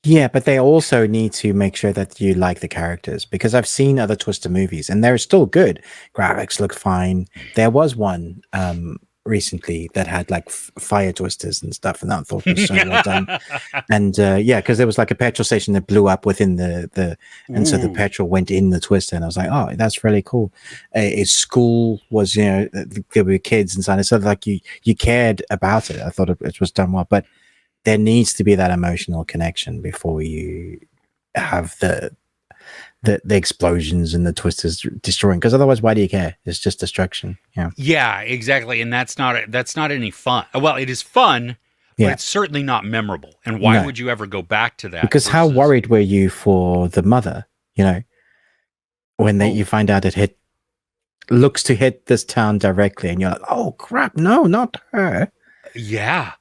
Yeah, but they also need to make sure that you like the characters, because I've seen other Twister movies and they're still good. Graphics look fine. There was one recently that had like fire twisters and stuff, and that I thought was so well done. And because there was like a petrol station that blew up within and so the petrol went in the twister, and I was like, oh, that's really cool. Its school was, you know, there were kids and so on. So like you cared about it. I thought it was done well, but there needs to be that emotional connection before you have the explosions and the twisters destroying, because otherwise, why do you care? It's just destruction. Yeah, exactly. And that's not any fun. Well, it is fun, but it's certainly not memorable. And why would you ever go back to that? Because how worried were you for the mother, you know, when you find out it looks to hit this town directly, and you're like, oh crap, no, not her. Yeah.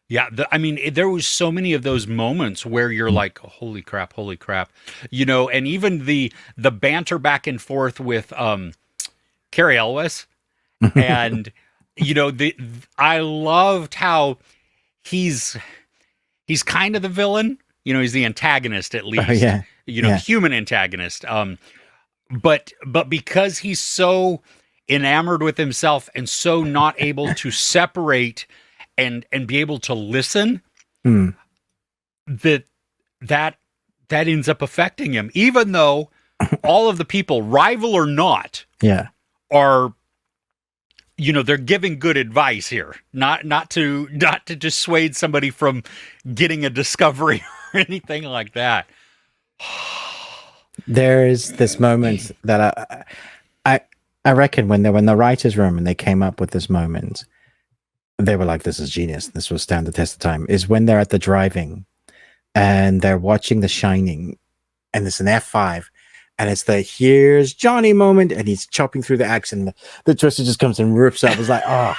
Yeah, I mean, there was so many of those moments where you're like, oh, holy crap, you know, and even the banter back and forth with Carrie Elwes, and you know, I loved how he's kind of the villain, you know, he's the antagonist at least, you know, human antagonist, but because he's so enamored with himself and so not able to separate and be able to listen, that ends up affecting him, even though all of the people, rival or not, are, you know, they're giving good advice here, not to dissuade somebody from getting a discovery or anything like that. There's this moment that I reckon when they were in the writer's room and they came up with this moment, they were like, this is genius, this will stand the test of time, is when they're at the driving and they're watching The Shining, and it's an F5, and it's the here's Johnny moment, and he's chopping through the axe, and the twister just comes and rips up. It's like, oh,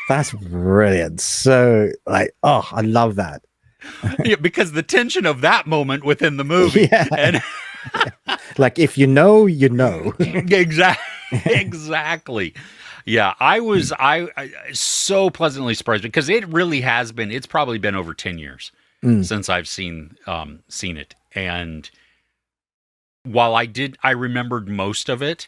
that's brilliant. So like, oh, I love that. Yeah, because the tension of that moment within the movie, and like, if you know, you know. Exactly. Yeah, I was so pleasantly surprised, because it really has been. It's probably been over 10 years since I've seen it, and while I remembered most of it,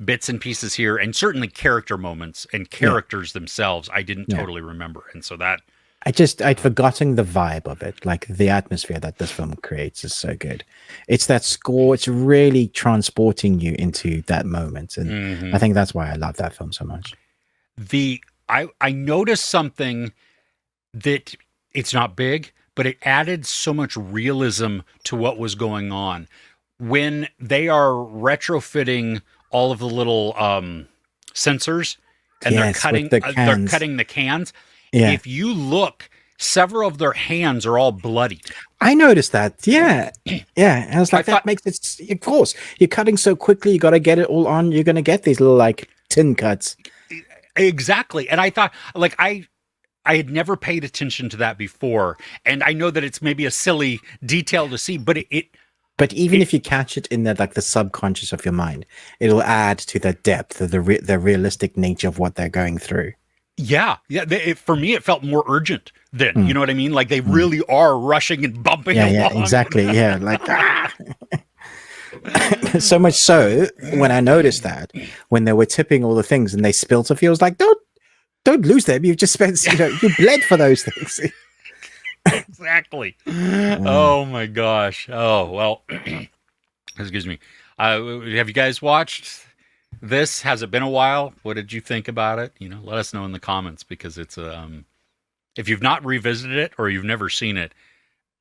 bits and pieces here, and certainly character moments and characters themselves, I didn't totally remember, and so that I'd forgotten the vibe of it. Like, the atmosphere that this film creates is so good. It's that score. It's really transporting you into that moment. And I think that's why I love that film so much. I noticed something that it's not big, but it added so much realism to what was going on. When they are retrofitting all of the little sensors, and they're cutting the cans. If you look several of their hands are all bloodied. I noticed that. Yeah. Yeah. And I was like, that makes it, of course, you're cutting so quickly. You got to get it all on. You're going to get these little like tin cuts. Exactly. And I thought, like, I had never paid attention to that before. And I know that it's maybe a silly detail to see, but but even if you catch it in the subconscious of your mind, it'll add to the depth of the realistic nature of what they're going through. Yeah. For me, it felt more urgent then. You know what I mean? Like they really are rushing and bumping along. Yeah, exactly. Yeah, like so much so when I noticed that when they were tipping all the things and they spilled a few, I was like, don't lose them. You've just spent, you bled for those things. Exactly. Oh my gosh. Oh, well, excuse me. Have you guys watched this? Has it been a while? What did you think about it? Let us know in the comments, because it's if you've not revisited it or you've never seen it,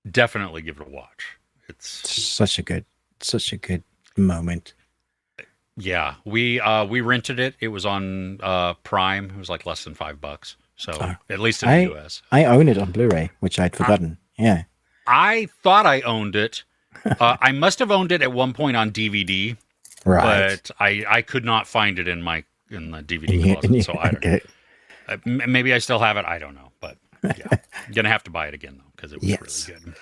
definitely give it a watch. It's such a good moment. Yeah, we rented it. It was on Prime. It was like less than $5. So at least in the US. I own it on Blu-ray, which I'd forgotten. Yeah. I thought I owned it. I must have owned it at one point on DVD. Right. But I could not find it in the DVD closet. So I don't know. Maybe I still have it. I don't know. But yeah, I'm going to have to buy it again, though, because it was really good.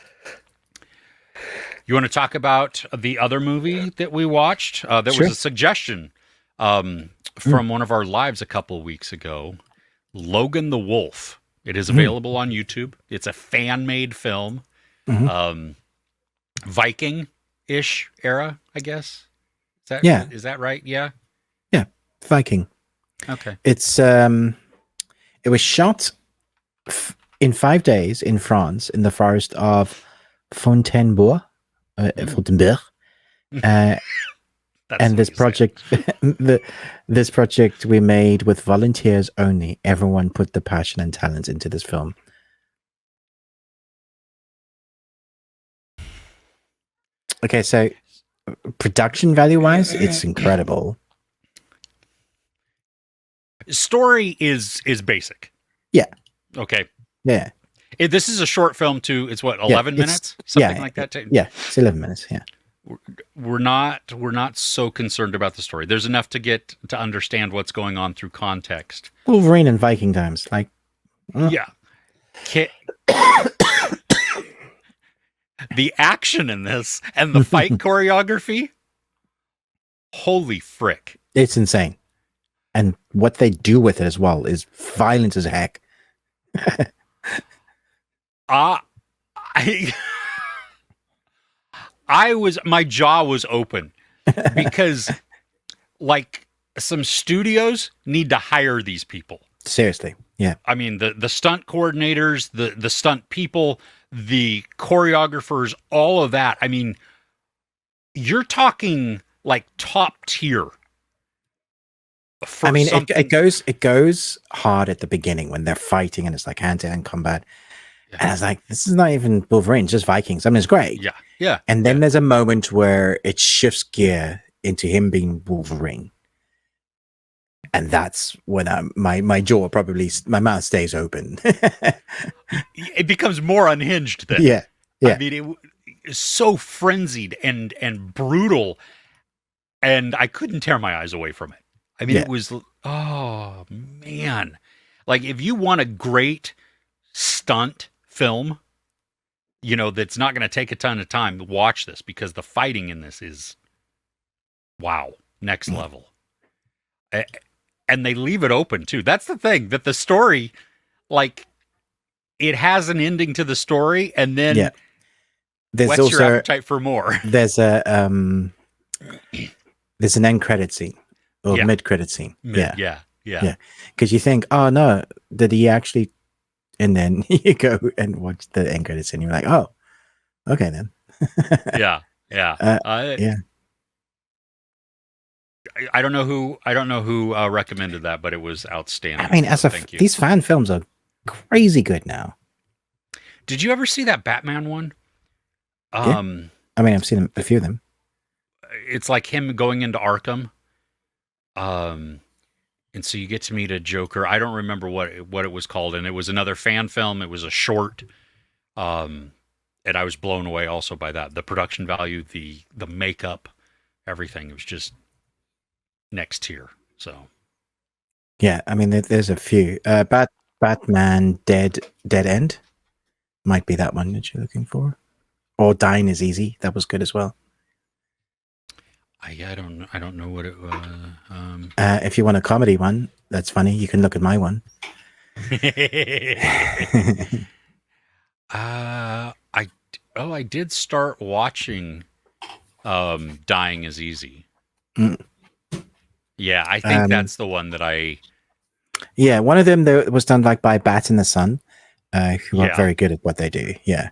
You want to talk about the other movie that we watched? There was a suggestion from one of our lives a couple of weeks ago. Logan the Wolf. It is available on YouTube. It's a fan-made film. Viking-ish era, I guess. Is that right? Yeah? Yeah, Viking. Okay. It's it was shot in 5 days in France in the forest of Fontainebleau. Fontainebleau. And this project, this project we made with volunteers only. Everyone put the passion and talent into this film. Okay, so production value-wise, it's incredible. Story is basic. Yeah. Okay. Yeah. This is a short film too. It's what, 11 minutes? Something like that. Yeah, it's 11 minutes. Yeah. We're not so concerned about the story. There's enough to get to understand what's going on through context. Wolverine and Viking times, like. Yeah. The action in this and the fight choreography, holy frick. It's insane. And what they do with it as well is violent as heck. My jaw was open because like some studios need to hire these people. Seriously. Yeah. I mean, the stunt coordinators, the stunt people, the choreographers, all of that. I mean, you're talking like top tier. I mean, it goes hard at the beginning when they're fighting and it's like hand-to-hand combat. Yeah. And I was like, this is not even Wolverine, just Vikings. I mean, it's great. Yeah. Yeah. And then there's a moment where it shifts gear into him being Wolverine. And that's when my jaw my mouth stays open. It becomes more unhinged then. Yeah. Yeah. I mean, it is so frenzied and brutal. And I couldn't tear my eyes away from it. I mean, It was, oh man. Like if you want a great stunt film, that's not going to take a ton of time, watch this, because the fighting in this is, wow, next level. And they leave it open too. That's the thing, that the story, like, it has an ending to the story, and then there's whets your appetite for more. There's an end credit scene or mid credit scene. Yeah. Because you think, oh no, did he actually? And then you go and watch the end credits, and you're like, oh, okay then. Yeah. I don't know who recommended that, but it was outstanding. I mean, these fan films are crazy good now. Did you ever see that Batman one? I mean, I've seen a few of them. It's like him going into Arkham. And so you get to meet a Joker. I don't remember what it was called, and it was another fan film. It was a short, and I was blown away also by that. The production value, the makeup, everything. It was just next tier. So Yeah, I mean, there's a few. Batman Dead End might be that one that you're looking for, or Dying is Easy. That was good as well. I don't know what it was. If you want a comedy one, that's funny. You can look at my one. I did start watching Dying is Easy. Mm. Yeah, I think that's the one that I... Yeah, one of them that was done like by Bat in the Sun, who are very good at what they do. Yeah.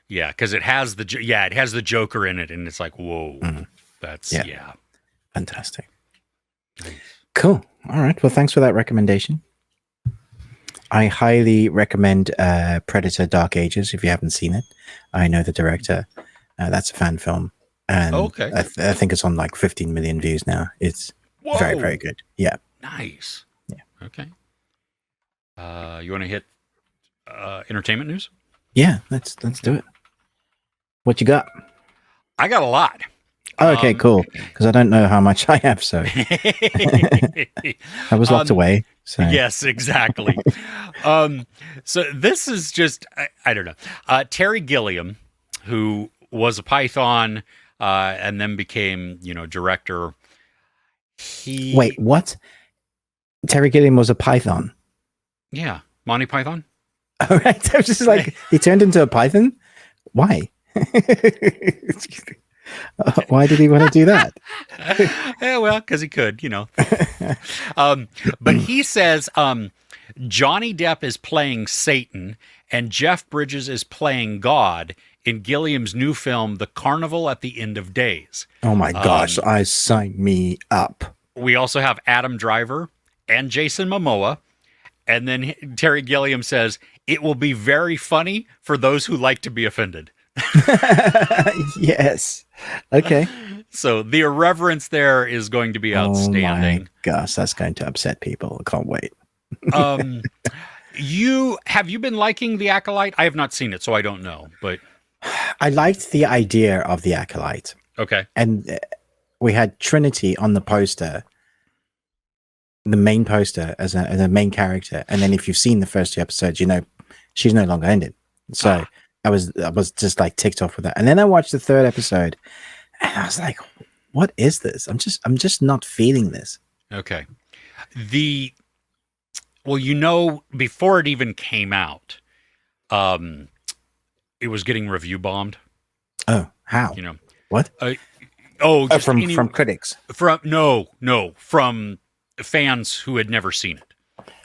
Yeah, because it has the Joker in it, and it's like, whoa. That's fantastic. Nice. Cool. All right. Well, thanks for that recommendation. I highly recommend Predator Dark Ages if you haven't seen it. I know the director. That's a fan film. And okay. I think it's on like 15 million views now. It's very, very good. Yeah. Nice. Yeah. Okay. You want to hit entertainment news? Yeah, let's do it. What you got? I got a lot. Okay, cool. Because I don't know how much I have, so I was locked away. So. Yes, exactly. So this is just I don't know. Terry Gilliam, who was a Python and then became director. Wait, what? Terry Gilliam was a Python. Yeah, Monty Python. All right, I was just like, he turned into a Python. Why? Why did he want to do that? Yeah, well, because he could, But he says Johnny Depp is playing Satan and Jeff Bridges is playing God in Gilliam's new film, The Carnival at the End of Days. Oh my gosh, I sign me up. We also have Adam Driver and Jason Momoa. And then Terry Gilliam says, it will be very funny for those who like to be offended. Yes. Okay. So the irreverence there is going to be outstanding. Oh my gosh, that's going to upset people. I can't wait. Have you been liking The Acolyte? I have not seen it, so I don't know. But I liked the idea of The Acolyte. Okay. And we had Trinity on the poster, the main poster as a main character. And then if you've seen the first two episodes, she's no longer in it. So I was just like ticked off with that. And then I watched the third episode and I was like, what is this? I'm just not feeling this. Okay. Before it even came out, it was getting review bombed. Oh, how? What? From critics. From fans who had never seen it.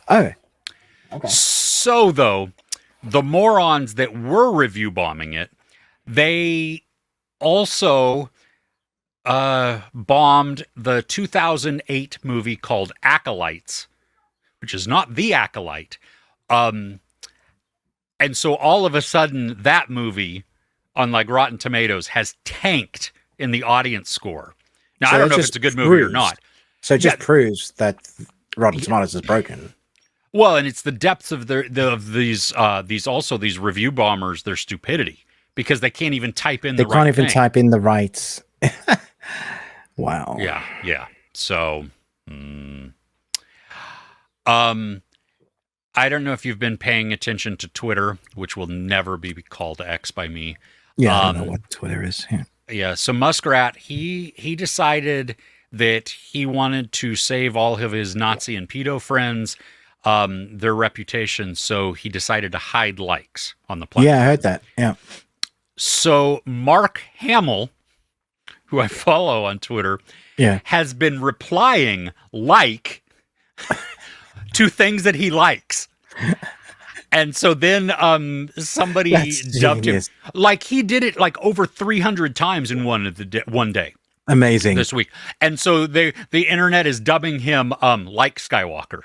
Oh. Okay. So though, the morons that were review bombing it, they also bombed the 2008 movie called Acolytes, which is not The Acolyte. And so all of a sudden, that movie on like Rotten Tomatoes has tanked in the audience score. Now, I don't know if it's a good movie or not. So it just proves that Rotten Tomatoes is broken. Well, and it's the depths of these review bombers, their stupidity, because they can't even type in the right thing. They can't even type in the right. Wow. Yeah. So, I don't know if you've been paying attention to Twitter, which will never be called X by me. Yeah, I don't know what Twitter is. Yeah. So Muskrat, he decided that he wanted to save all of his Nazi and pedo friends, their reputation. So he decided to hide likes on the platform. Yeah, I heard that. Yeah. So Mark Hamill, who I follow on Twitter, has been replying like to things that he likes. And so then somebody dubbed him, like he did it like over 300 times in one day. Amazing. This week. And so the internet is dubbing him like Skywalker.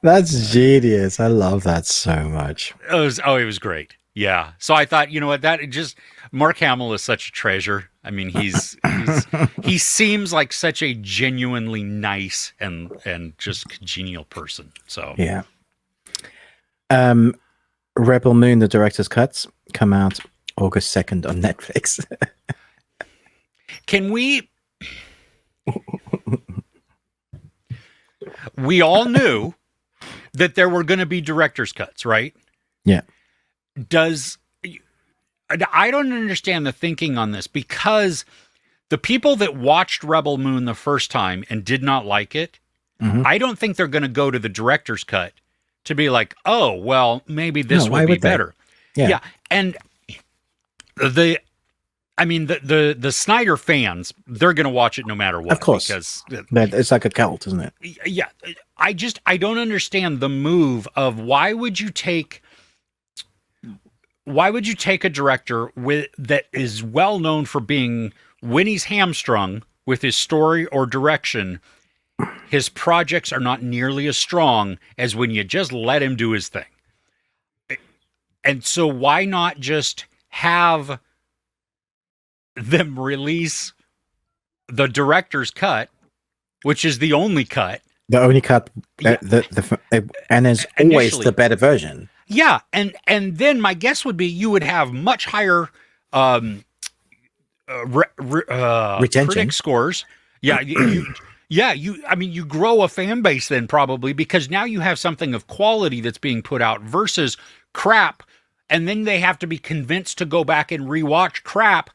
That's genius. I love that so much. It was great. Yeah. So I thought, you know what, that just Mark Hamill is such a treasure. I mean, he seems like such a genuinely nice and just congenial person. So Yeah. Rebel Moon, the director's cuts, come out August 2nd on Netflix. can we all knew that there were going to be director's cuts, right? Yeah. I don't understand the thinking on this, because the people that watched Rebel Moon the first time and did not like it, I don't think they're going to go to the director's cut to be like, oh, well, maybe this would be better. Yeah. And the Snyder fans, they're going to watch it no matter what. Of course. Because it's like a cult, isn't it? Yeah. I don't understand the move of why would you take a director that is well known for being, when he's hamstrung with his story or direction, his projects are not nearly as strong as when you just let him do his thing. And so why not just have them release the director's cut, which is the only cut. The only cut, and is always the better version. Yeah, and then my guess would be you would have much higher retention critic scores. Yeah, you grow a fan base then, probably, because now you have something of quality that's being put out versus crap, and then they have to be convinced to go back and rewatch crap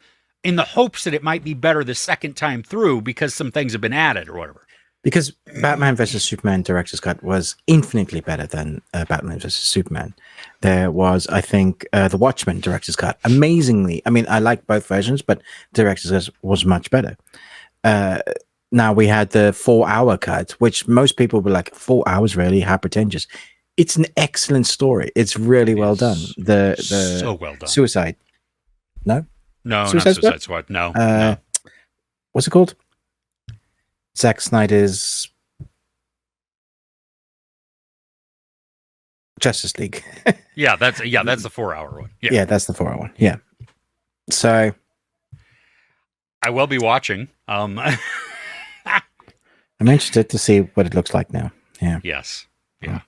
in the hopes that it might be better the second time through because some things have been added or whatever. Because Batman vs. Superman director's cut was infinitely better than Batman vs. Superman. There was, I think, the Watchmen director's cut. Amazingly, I mean, I like both versions, but director's cut was much better. Now we had the 4-hour cut, which most people were like, 4 hours, really? How pretentious. It's an excellent story. It's really well done. The so well done. Suicide. No, Suicide Squad. No. What's it called? Zack Snyder's Justice League. that's the 4-hour one. Yeah, that's the 4-hour one. Yeah. So I will be watching. I'm interested to see what it looks like now. Yeah. Yes. Yeah.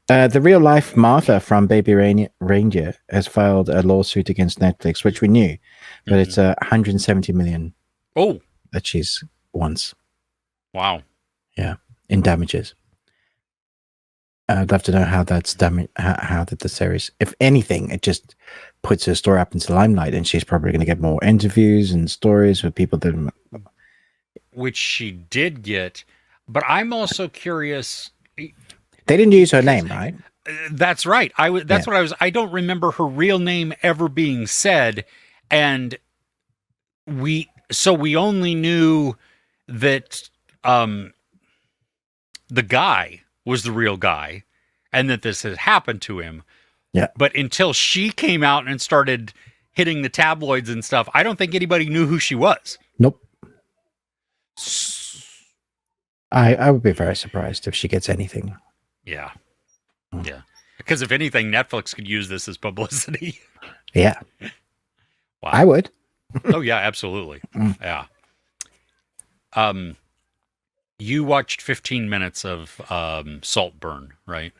The real life Martha from Baby Ranger has filed a lawsuit against Netflix, which we knew, but it's 170 million. Oh, that she's wants. Wow. Yeah, in damages. I'd love to know how that's how did the series, if anything, it just puts her story up into the limelight, and she's probably going to get more interviews and stories with people that. Which she did get, but I'm also curious. They didn't use her name, right? That's right. That's what I was. I don't remember her real name ever being said, and we only knew that the guy was the real guy, and that this had happened to him. Yeah. But until she came out and started hitting the tabloids and stuff, I don't think anybody knew who she was. Nope. I would be very surprised if she gets anything. Yeah. Yeah. Because if anything, Netflix could use this as publicity. Yeah. Wow. I would. Oh yeah, absolutely. Yeah. You watched 15 minutes of Saltburn, right?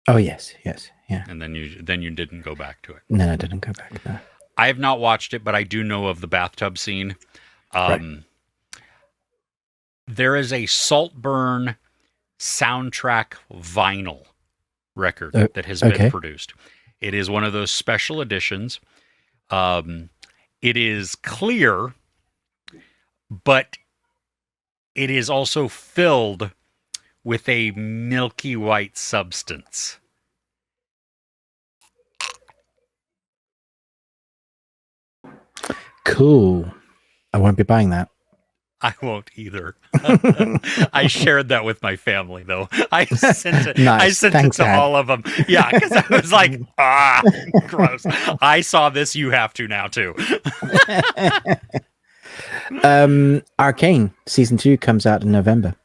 Oh yes, yeah. And then you didn't go back to it. No, I didn't go back. No. I have not watched it, but I do know of the bathtub scene. Right. There is a Saltburn soundtrack vinyl record that has been produced. It is one of those special editions. It is clear, but it is also filled with a milky white substance. Cool. I won't be buying that. I won't either. I shared that with my family, though. I sent it. Nice. I sent Thanks, it to Dad. all of them. Yeah, because I was like, gross. I saw this. You have to now too. Arcane season 2 comes out in November.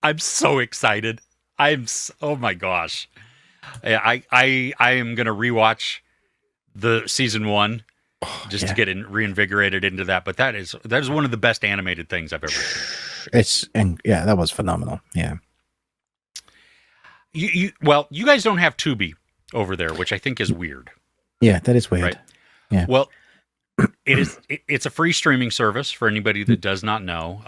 I'm so excited. Oh my gosh. I am gonna rewatch the season 1 just to get reinvigorated into that. But that is one of the best animated things I've ever seen. That was phenomenal. Yeah. You guys don't have Tubi over there, which I think is weird. Yeah, that is weird. Right? Yeah. Well, it's a free streaming service for anybody that does not know.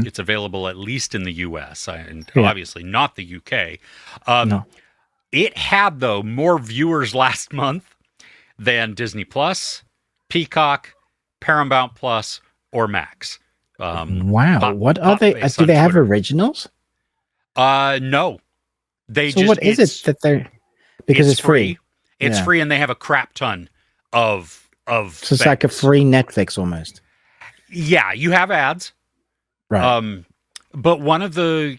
It's available at least in the US and obviously not the UK. No. It had, though, more viewers last month than Disney Plus, Peacock, Paramount Plus, or Max. Wow. What are they? Do they have originals? No. What is it that they're... Because it's free. It's free, and they have a crap ton of so it's like a free Netflix almost. Yeah, you have ads. Right. But one of the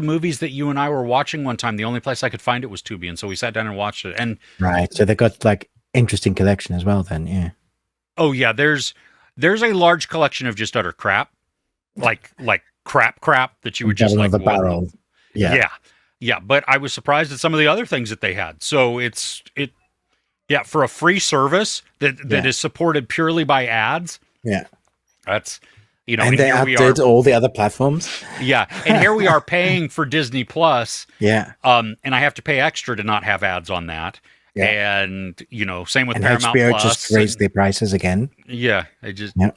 movies that you and I were watching one time, the only place I could find it was Tubi, and so we sat down and watched it. And right, so they got like interesting collection as well. Then, yeah. Oh yeah, there's a large collection of just utter crap, like crap that you would just like the barrel. Yeah. But I was surprised at some of the other things that they had. So for a free service that is supported purely by ads. Yeah, that's. And they outdid all the other platforms. Yeah, and here we are paying for Disney Plus. Yeah. And I have to pay extra to not have ads on that. Yeah. And same with Paramount HBO Plus. Just raised their prices again. Yeah, I'm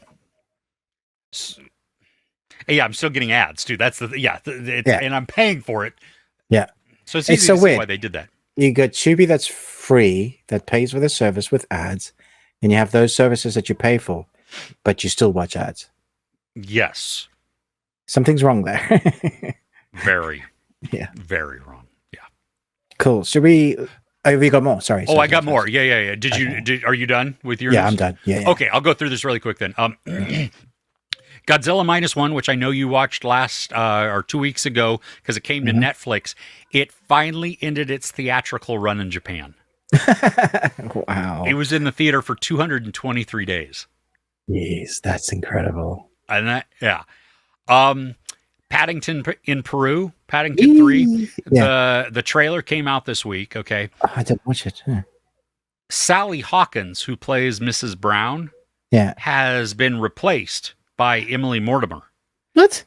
still getting ads too. That's and I'm paying for it. Yeah. So it's easy to see why they did that. You got Tubi that's free, that pays for the service with ads, and you have those services that you pay for, but you still watch ads. Yes. Something's wrong there. Very. Yeah. Very wrong. Yeah. Cool. Should we... Oh, we got more. Sorry. I got more. Yeah. Are you done with your... Yeah, I'm done. Yeah. Okay, I'll go through this really quick then. Godzilla -1, which I know you watched last or 2 weeks ago because it came to Netflix. It finally ended its theatrical run in Japan. Wow. It was in the theater for 223 days. Jeez, that's incredible. And Paddington in Peru, Paddington 3. The trailer came out this week, okay? I didn't watch it. Yeah. Sally Hawkins, who plays Mrs. Brown, has been replaced by Emily Mortimer. What?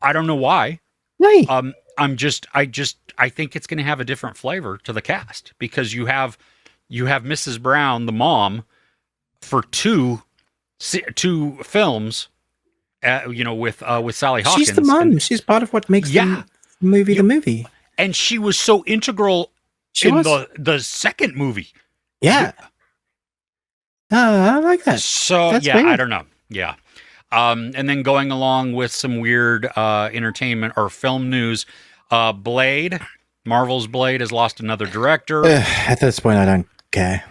I don't know why. Why? I think it's going to have a different flavor to the cast because you have Mrs. Brown, the mom, for two films, with Sally Hawkins. She's the mom. She's part of what makes the movie the movie. And she was so integral the second movie. Yeah. I like that. So That's weird. weird. I don't know. Yeah. And then going along with some weird entertainment or film news, Blade, Marvel's Blade has lost another director. At this point, I don't care.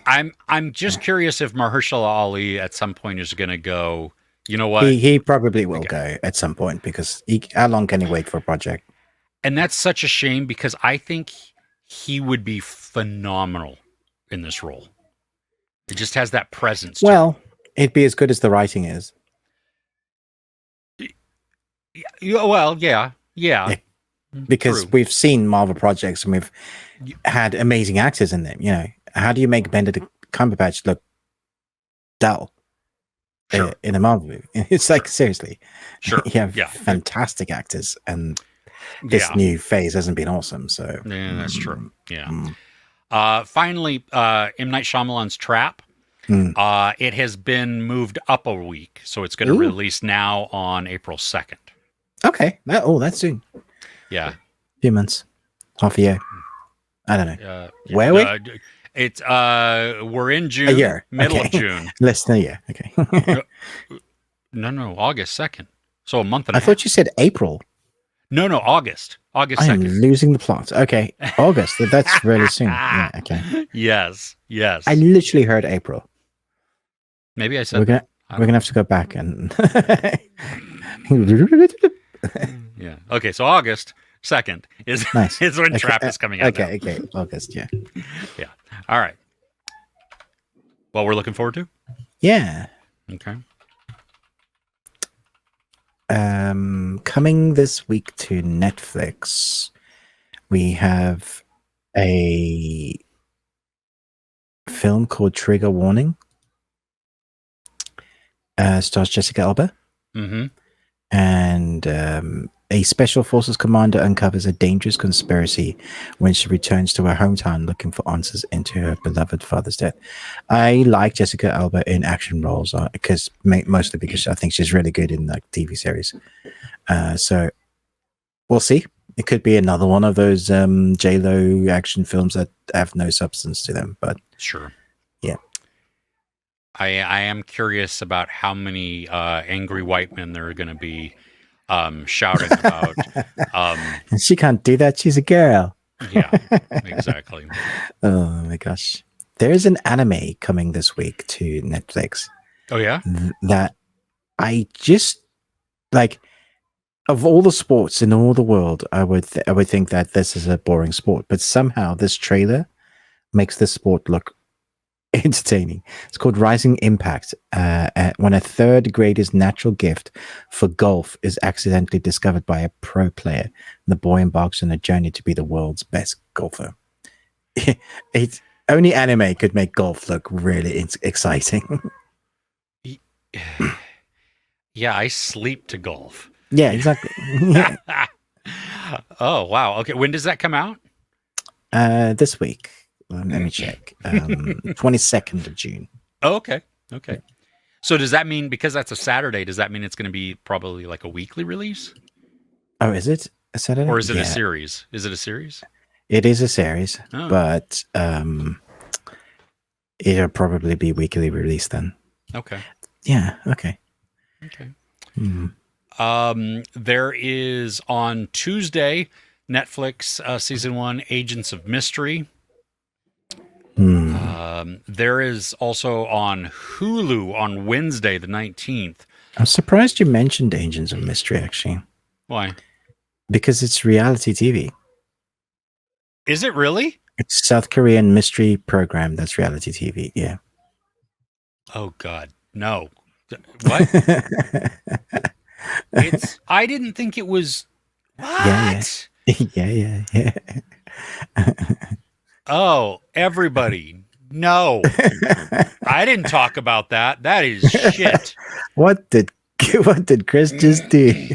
I'm just curious if Mahershala Ali at some point is going to go, you know what? He probably will go at some point because how long can he wait for a project? And that's such a shame because I think he would be phenomenal in this role. It just has that presence. Well, it'd be as good as the writing is. Yeah. Because True. we've seen Marvel projects and we've had amazing actors in them. How do you make Benedict Cumberbatch look dull in a Marvel movie? It's like, seriously. Sure. You have fantastic actors, and this new phase hasn't been awesome. So yeah, that's true. Yeah. Finally, M. Night Shyamalan's Trap. It has been moved up a week, so it's going to release now on April 2nd. Okay. That's soon. Yeah. A few months. Half a year. I don't know. Where are we? It's we're in June. A year. Middle of June. Less than a year. Okay. No, August 2nd. So a month and a half. I thought you said April. No, August. August 2nd. I am losing the plot. Okay. August. That's really soon. Yeah, okay. Yes. I literally heard April. Maybe I said we're gonna have to go back and yeah. Okay, so August 2nd is nice. is when Trap is coming out. Okay, August, yeah. Yeah. All right. Well, we're looking forward to? Yeah. Okay. Coming this week to Netflix, we have a film called Trigger Warning. Stars Jessica Alba. Mm-hmm. And a special forces commander uncovers a dangerous conspiracy when she returns to her hometown looking for answers into her beloved father's death. I like Jessica Alba in action roles because mostly because I think she's really good in like TV series. So we'll see. It could be another one of those J-Lo action films that have no substance to them, but Sure. Yeah. I am curious about how many angry white men there are going to be shouting about. And she can't do that. She's a girl. Yeah, exactly. Oh my gosh. There is an anime coming this week to Netflix Oh, yeah? that I just like. Of all the sports in all the world, I would think that this is a boring sport, but somehow this trailer makes this sport look entertaining. It's called Rising Impact. When a third grader's natural gift for golf is accidentally discovered by a pro player, the boy embarks on a journey to be the world's best golfer. It's only anime could make golf look really exciting. Yeah, I sleep to golf. Yeah, exactly. Yeah. Oh, wow. Okay, when does that come out? This week. Let me check. 22nd of June. Oh, okay. Okay. So does that mean, because that's a Saturday, does that mean it's going to be probably like a weekly release? Oh, is it a Saturday? Or is it a series? Is it a series? It is a series, Oh. but it'll probably be weekly release then. Okay. Yeah, okay. Okay. Hmm. There is on Tuesday, Netflix season 1, Agents of Mystery. There is also on Hulu on Wednesday, the 19th. I'm surprised you mentioned Agents of Mystery, actually. Why? Because it's reality TV. Is it really? It's a South Korean mystery program that's reality TV, yeah. Oh, God. No. What? I didn't think it was. What? Yeah. Oh, everybody. No. I didn't talk about that. That is shit. What did Chris just do?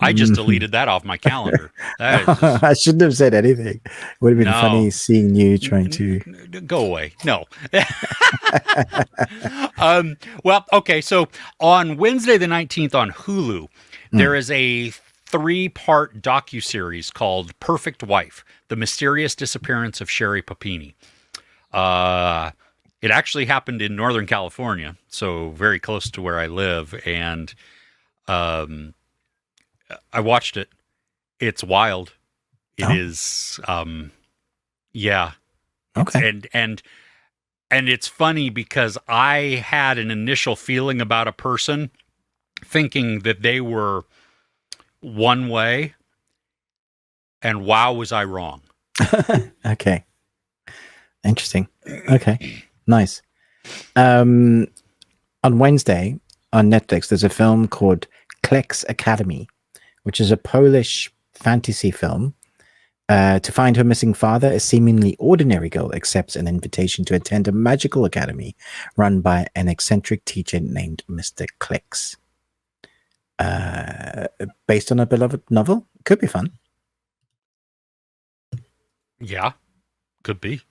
I just deleted that off my calendar. That is just, I shouldn't have said anything. Would have been No. funny seeing you trying to. go away. No. Well, okay. So on Wednesday, the 19th on Hulu, there is a 3-part docuseries called Perfect Wife, The Mysterious Disappearance of Sherry Papini. It actually happened in Northern California, so very close to where I live. And I watched it. It's wild. It is, yeah. Okay. And it's funny because I had an initial feeling about a person thinking that they were one way, and wow, was I wrong. Okay. Interesting. Okay. Nice. On Wednesday on Netflix, there's a film called Kleck's Academy, which is a Polish fantasy film. To find her missing father, a seemingly ordinary girl accepts an invitation to attend a magical academy run by an eccentric teacher named Mr. Klex. Based on a beloved novel. Could be fun. Yeah, could be.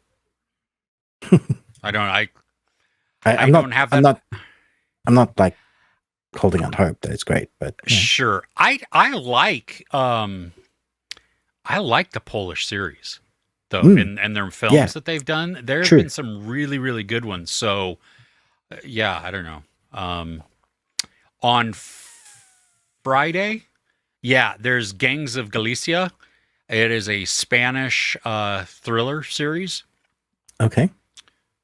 I don't have that. I'm not like holding out hope that it's great, but yeah. Sure. I like the Polish series though, and their films that they've done. There have been some really, really good ones. So yeah, I don't know. On Friday, yeah, there's Gangs of Galicia. It is a Spanish thriller series. Okay.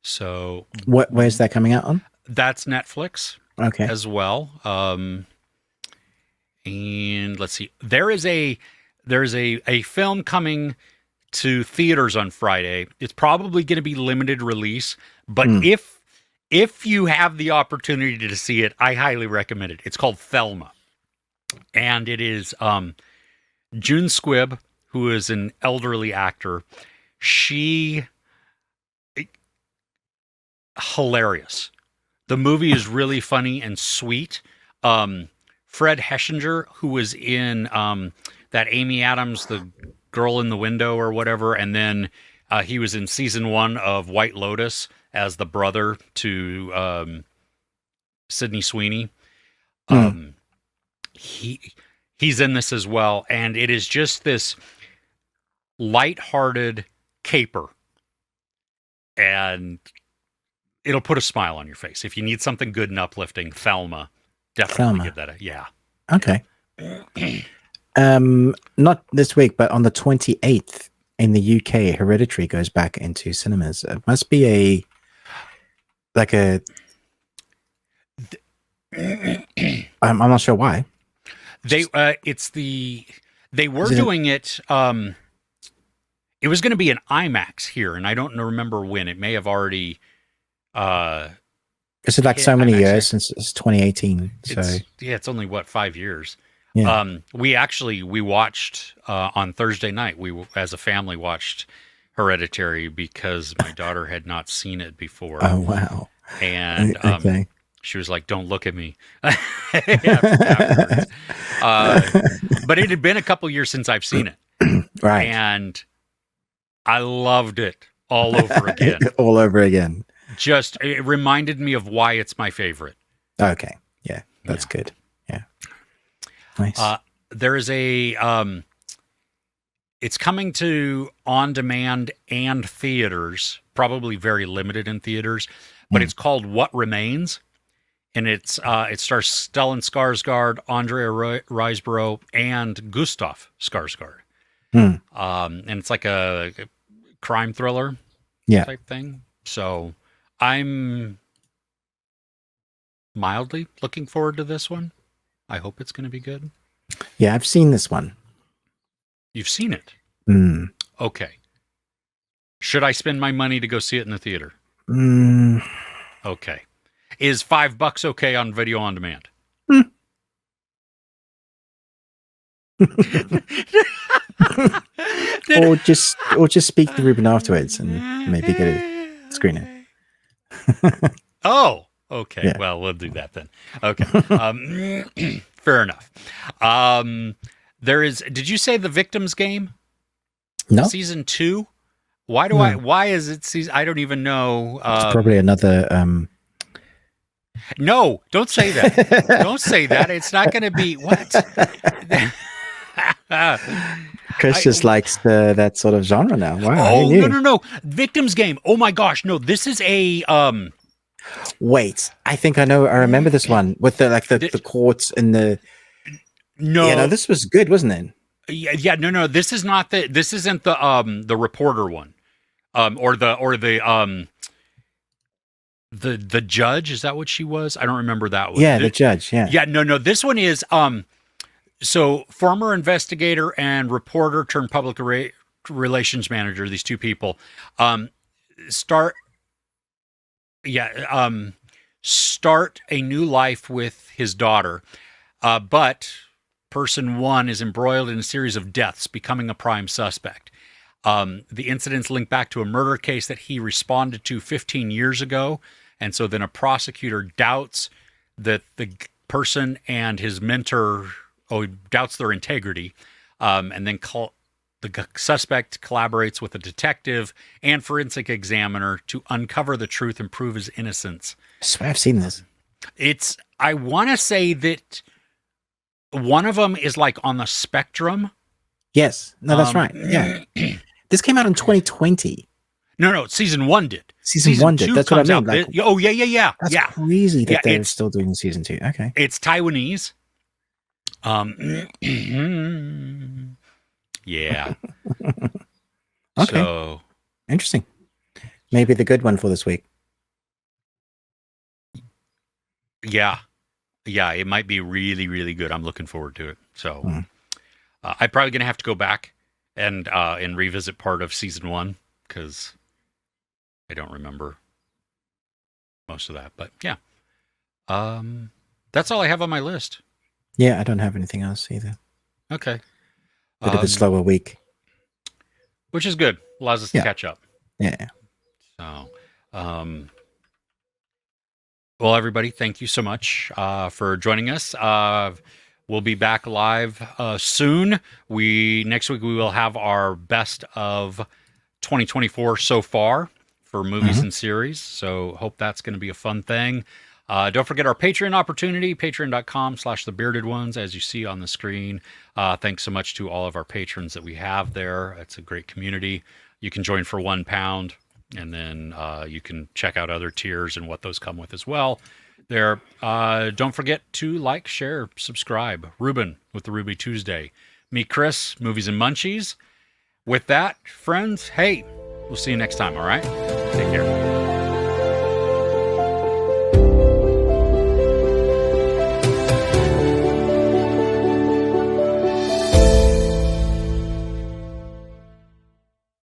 So where's that coming out on? That's Netflix. Okay. As well. And let's see. There's a film coming to theaters on Friday. It's probably going to be limited release, but if you have the opportunity to see it, I highly recommend it. It's called Thelma. And it is June Squibb, who is an elderly actor. She hilarious. The movie is really funny and sweet. Fred Heschinger, who was in that Amy Adams, the girl in the window or whatever, and then he was in season 1 of White Lotus as the brother to Sydney Sweeney. He's in this as well, and it is just this lighthearted caper, and it'll put a smile on your face. If you need something good and uplifting, Thelma, definitely give that a yeah. Okay. Not this week, but on the 28th in the UK, Hereditary goes back into cinemas. It must be I'm not sure why. They were doing it. It was going to be an IMAX here, and I don't remember when. It may have already. Is it like so many years since it's 2018? So it's only 5 years. Yeah. We watched on Thursday night. We as a family watched Hereditary because my daughter had not seen it before. Oh wow! And okay. She was like, "Don't look at me." Afterwards. But it had been a couple years since I've seen it, right? And I loved it all over again. All over again. Just it reminded me of why it's my favorite. Okay, yeah, that's good. Yeah, nice. There is a. It's coming to on demand and theaters, probably very limited in theaters, but it's called What Remains. And it stars Stellan Skarsgård, Andrea Riseborough, and Gustav Skarsgård. And it's like a crime thriller type thing. So I'm mildly looking forward to this one. I hope it's going to be good. Yeah, I've seen this one. You've seen it? Okay. Should I spend my money to go see it in the theater? Okay. Is $5 okay on video on demand? or just speak to Ruben afterwards and maybe get a screener. Oh, okay. Yeah. Well, we'll do that then. Okay. Fair enough. Did you say The Victims Game? No. Season 2? Why is it season? I don't even know. It's probably another, No, don't say that. Don't say that. It's not going to be what? Chris just likes that sort of genre now. Wow. Oh, no. Victims Game. Oh my gosh. No, this is a Wait, I think I know. I remember this one with the courts and the. No. Yeah, no, this was good, wasn't it? Yeah, no. This is not this isn't the reporter one. Or the judge, is that what she was? I don't remember that one. Yeah, the judge, yeah. Yeah, no. This one is so former investigator and reporter turned public relations manager, these two people start a new life with his daughter. But person one is embroiled in a series of deaths, becoming a prime suspect. The incidents link back to a murder case that he responded to 15 years ago. And so then a prosecutor doubts that the person and his mentor, doubts their integrity. And then the suspect collaborates with a detective and forensic examiner to uncover the truth and prove his innocence. I swear I've seen this. I want to say that one of them is like on the spectrum. Yes. No, that's right. Yeah. This came out in 2020. No, season 1 did. Season 1 did. That's what I mean. Like, yeah. That's crazy that they're still doing season 2. Okay. It's Taiwanese. Yeah. Okay. So interesting. Maybe the good one for this week. Yeah, it might be really, really good. I'm looking forward to it. So I'm probably going to have to go back and revisit part of season 1 because I don't remember most of that. But yeah, that's all I have on my list. Yeah, I don't have anything else either. Okay. Bit of a slower week. Which is good. Allows us to catch up. Yeah. So, Well, everybody, thank you so much for joining us. We'll be back live soon. Next week we will have our best of 2024 so far for movies and series. So hope that's going to be a fun thing. Don't forget our Patreon opportunity, patreon.com/thebeardedones, as you see on the screen. Thanks so much to all of our patrons that we have there. It's a great community. You can join for £1, and then you can check out other tiers and what those come with as well. There. Don't forget to like, share, subscribe. Ruben with the Ruby Tuesday. Me, Chris, Movies and Munchies. With that, friends, hey, we'll see you next time, all right? Take care.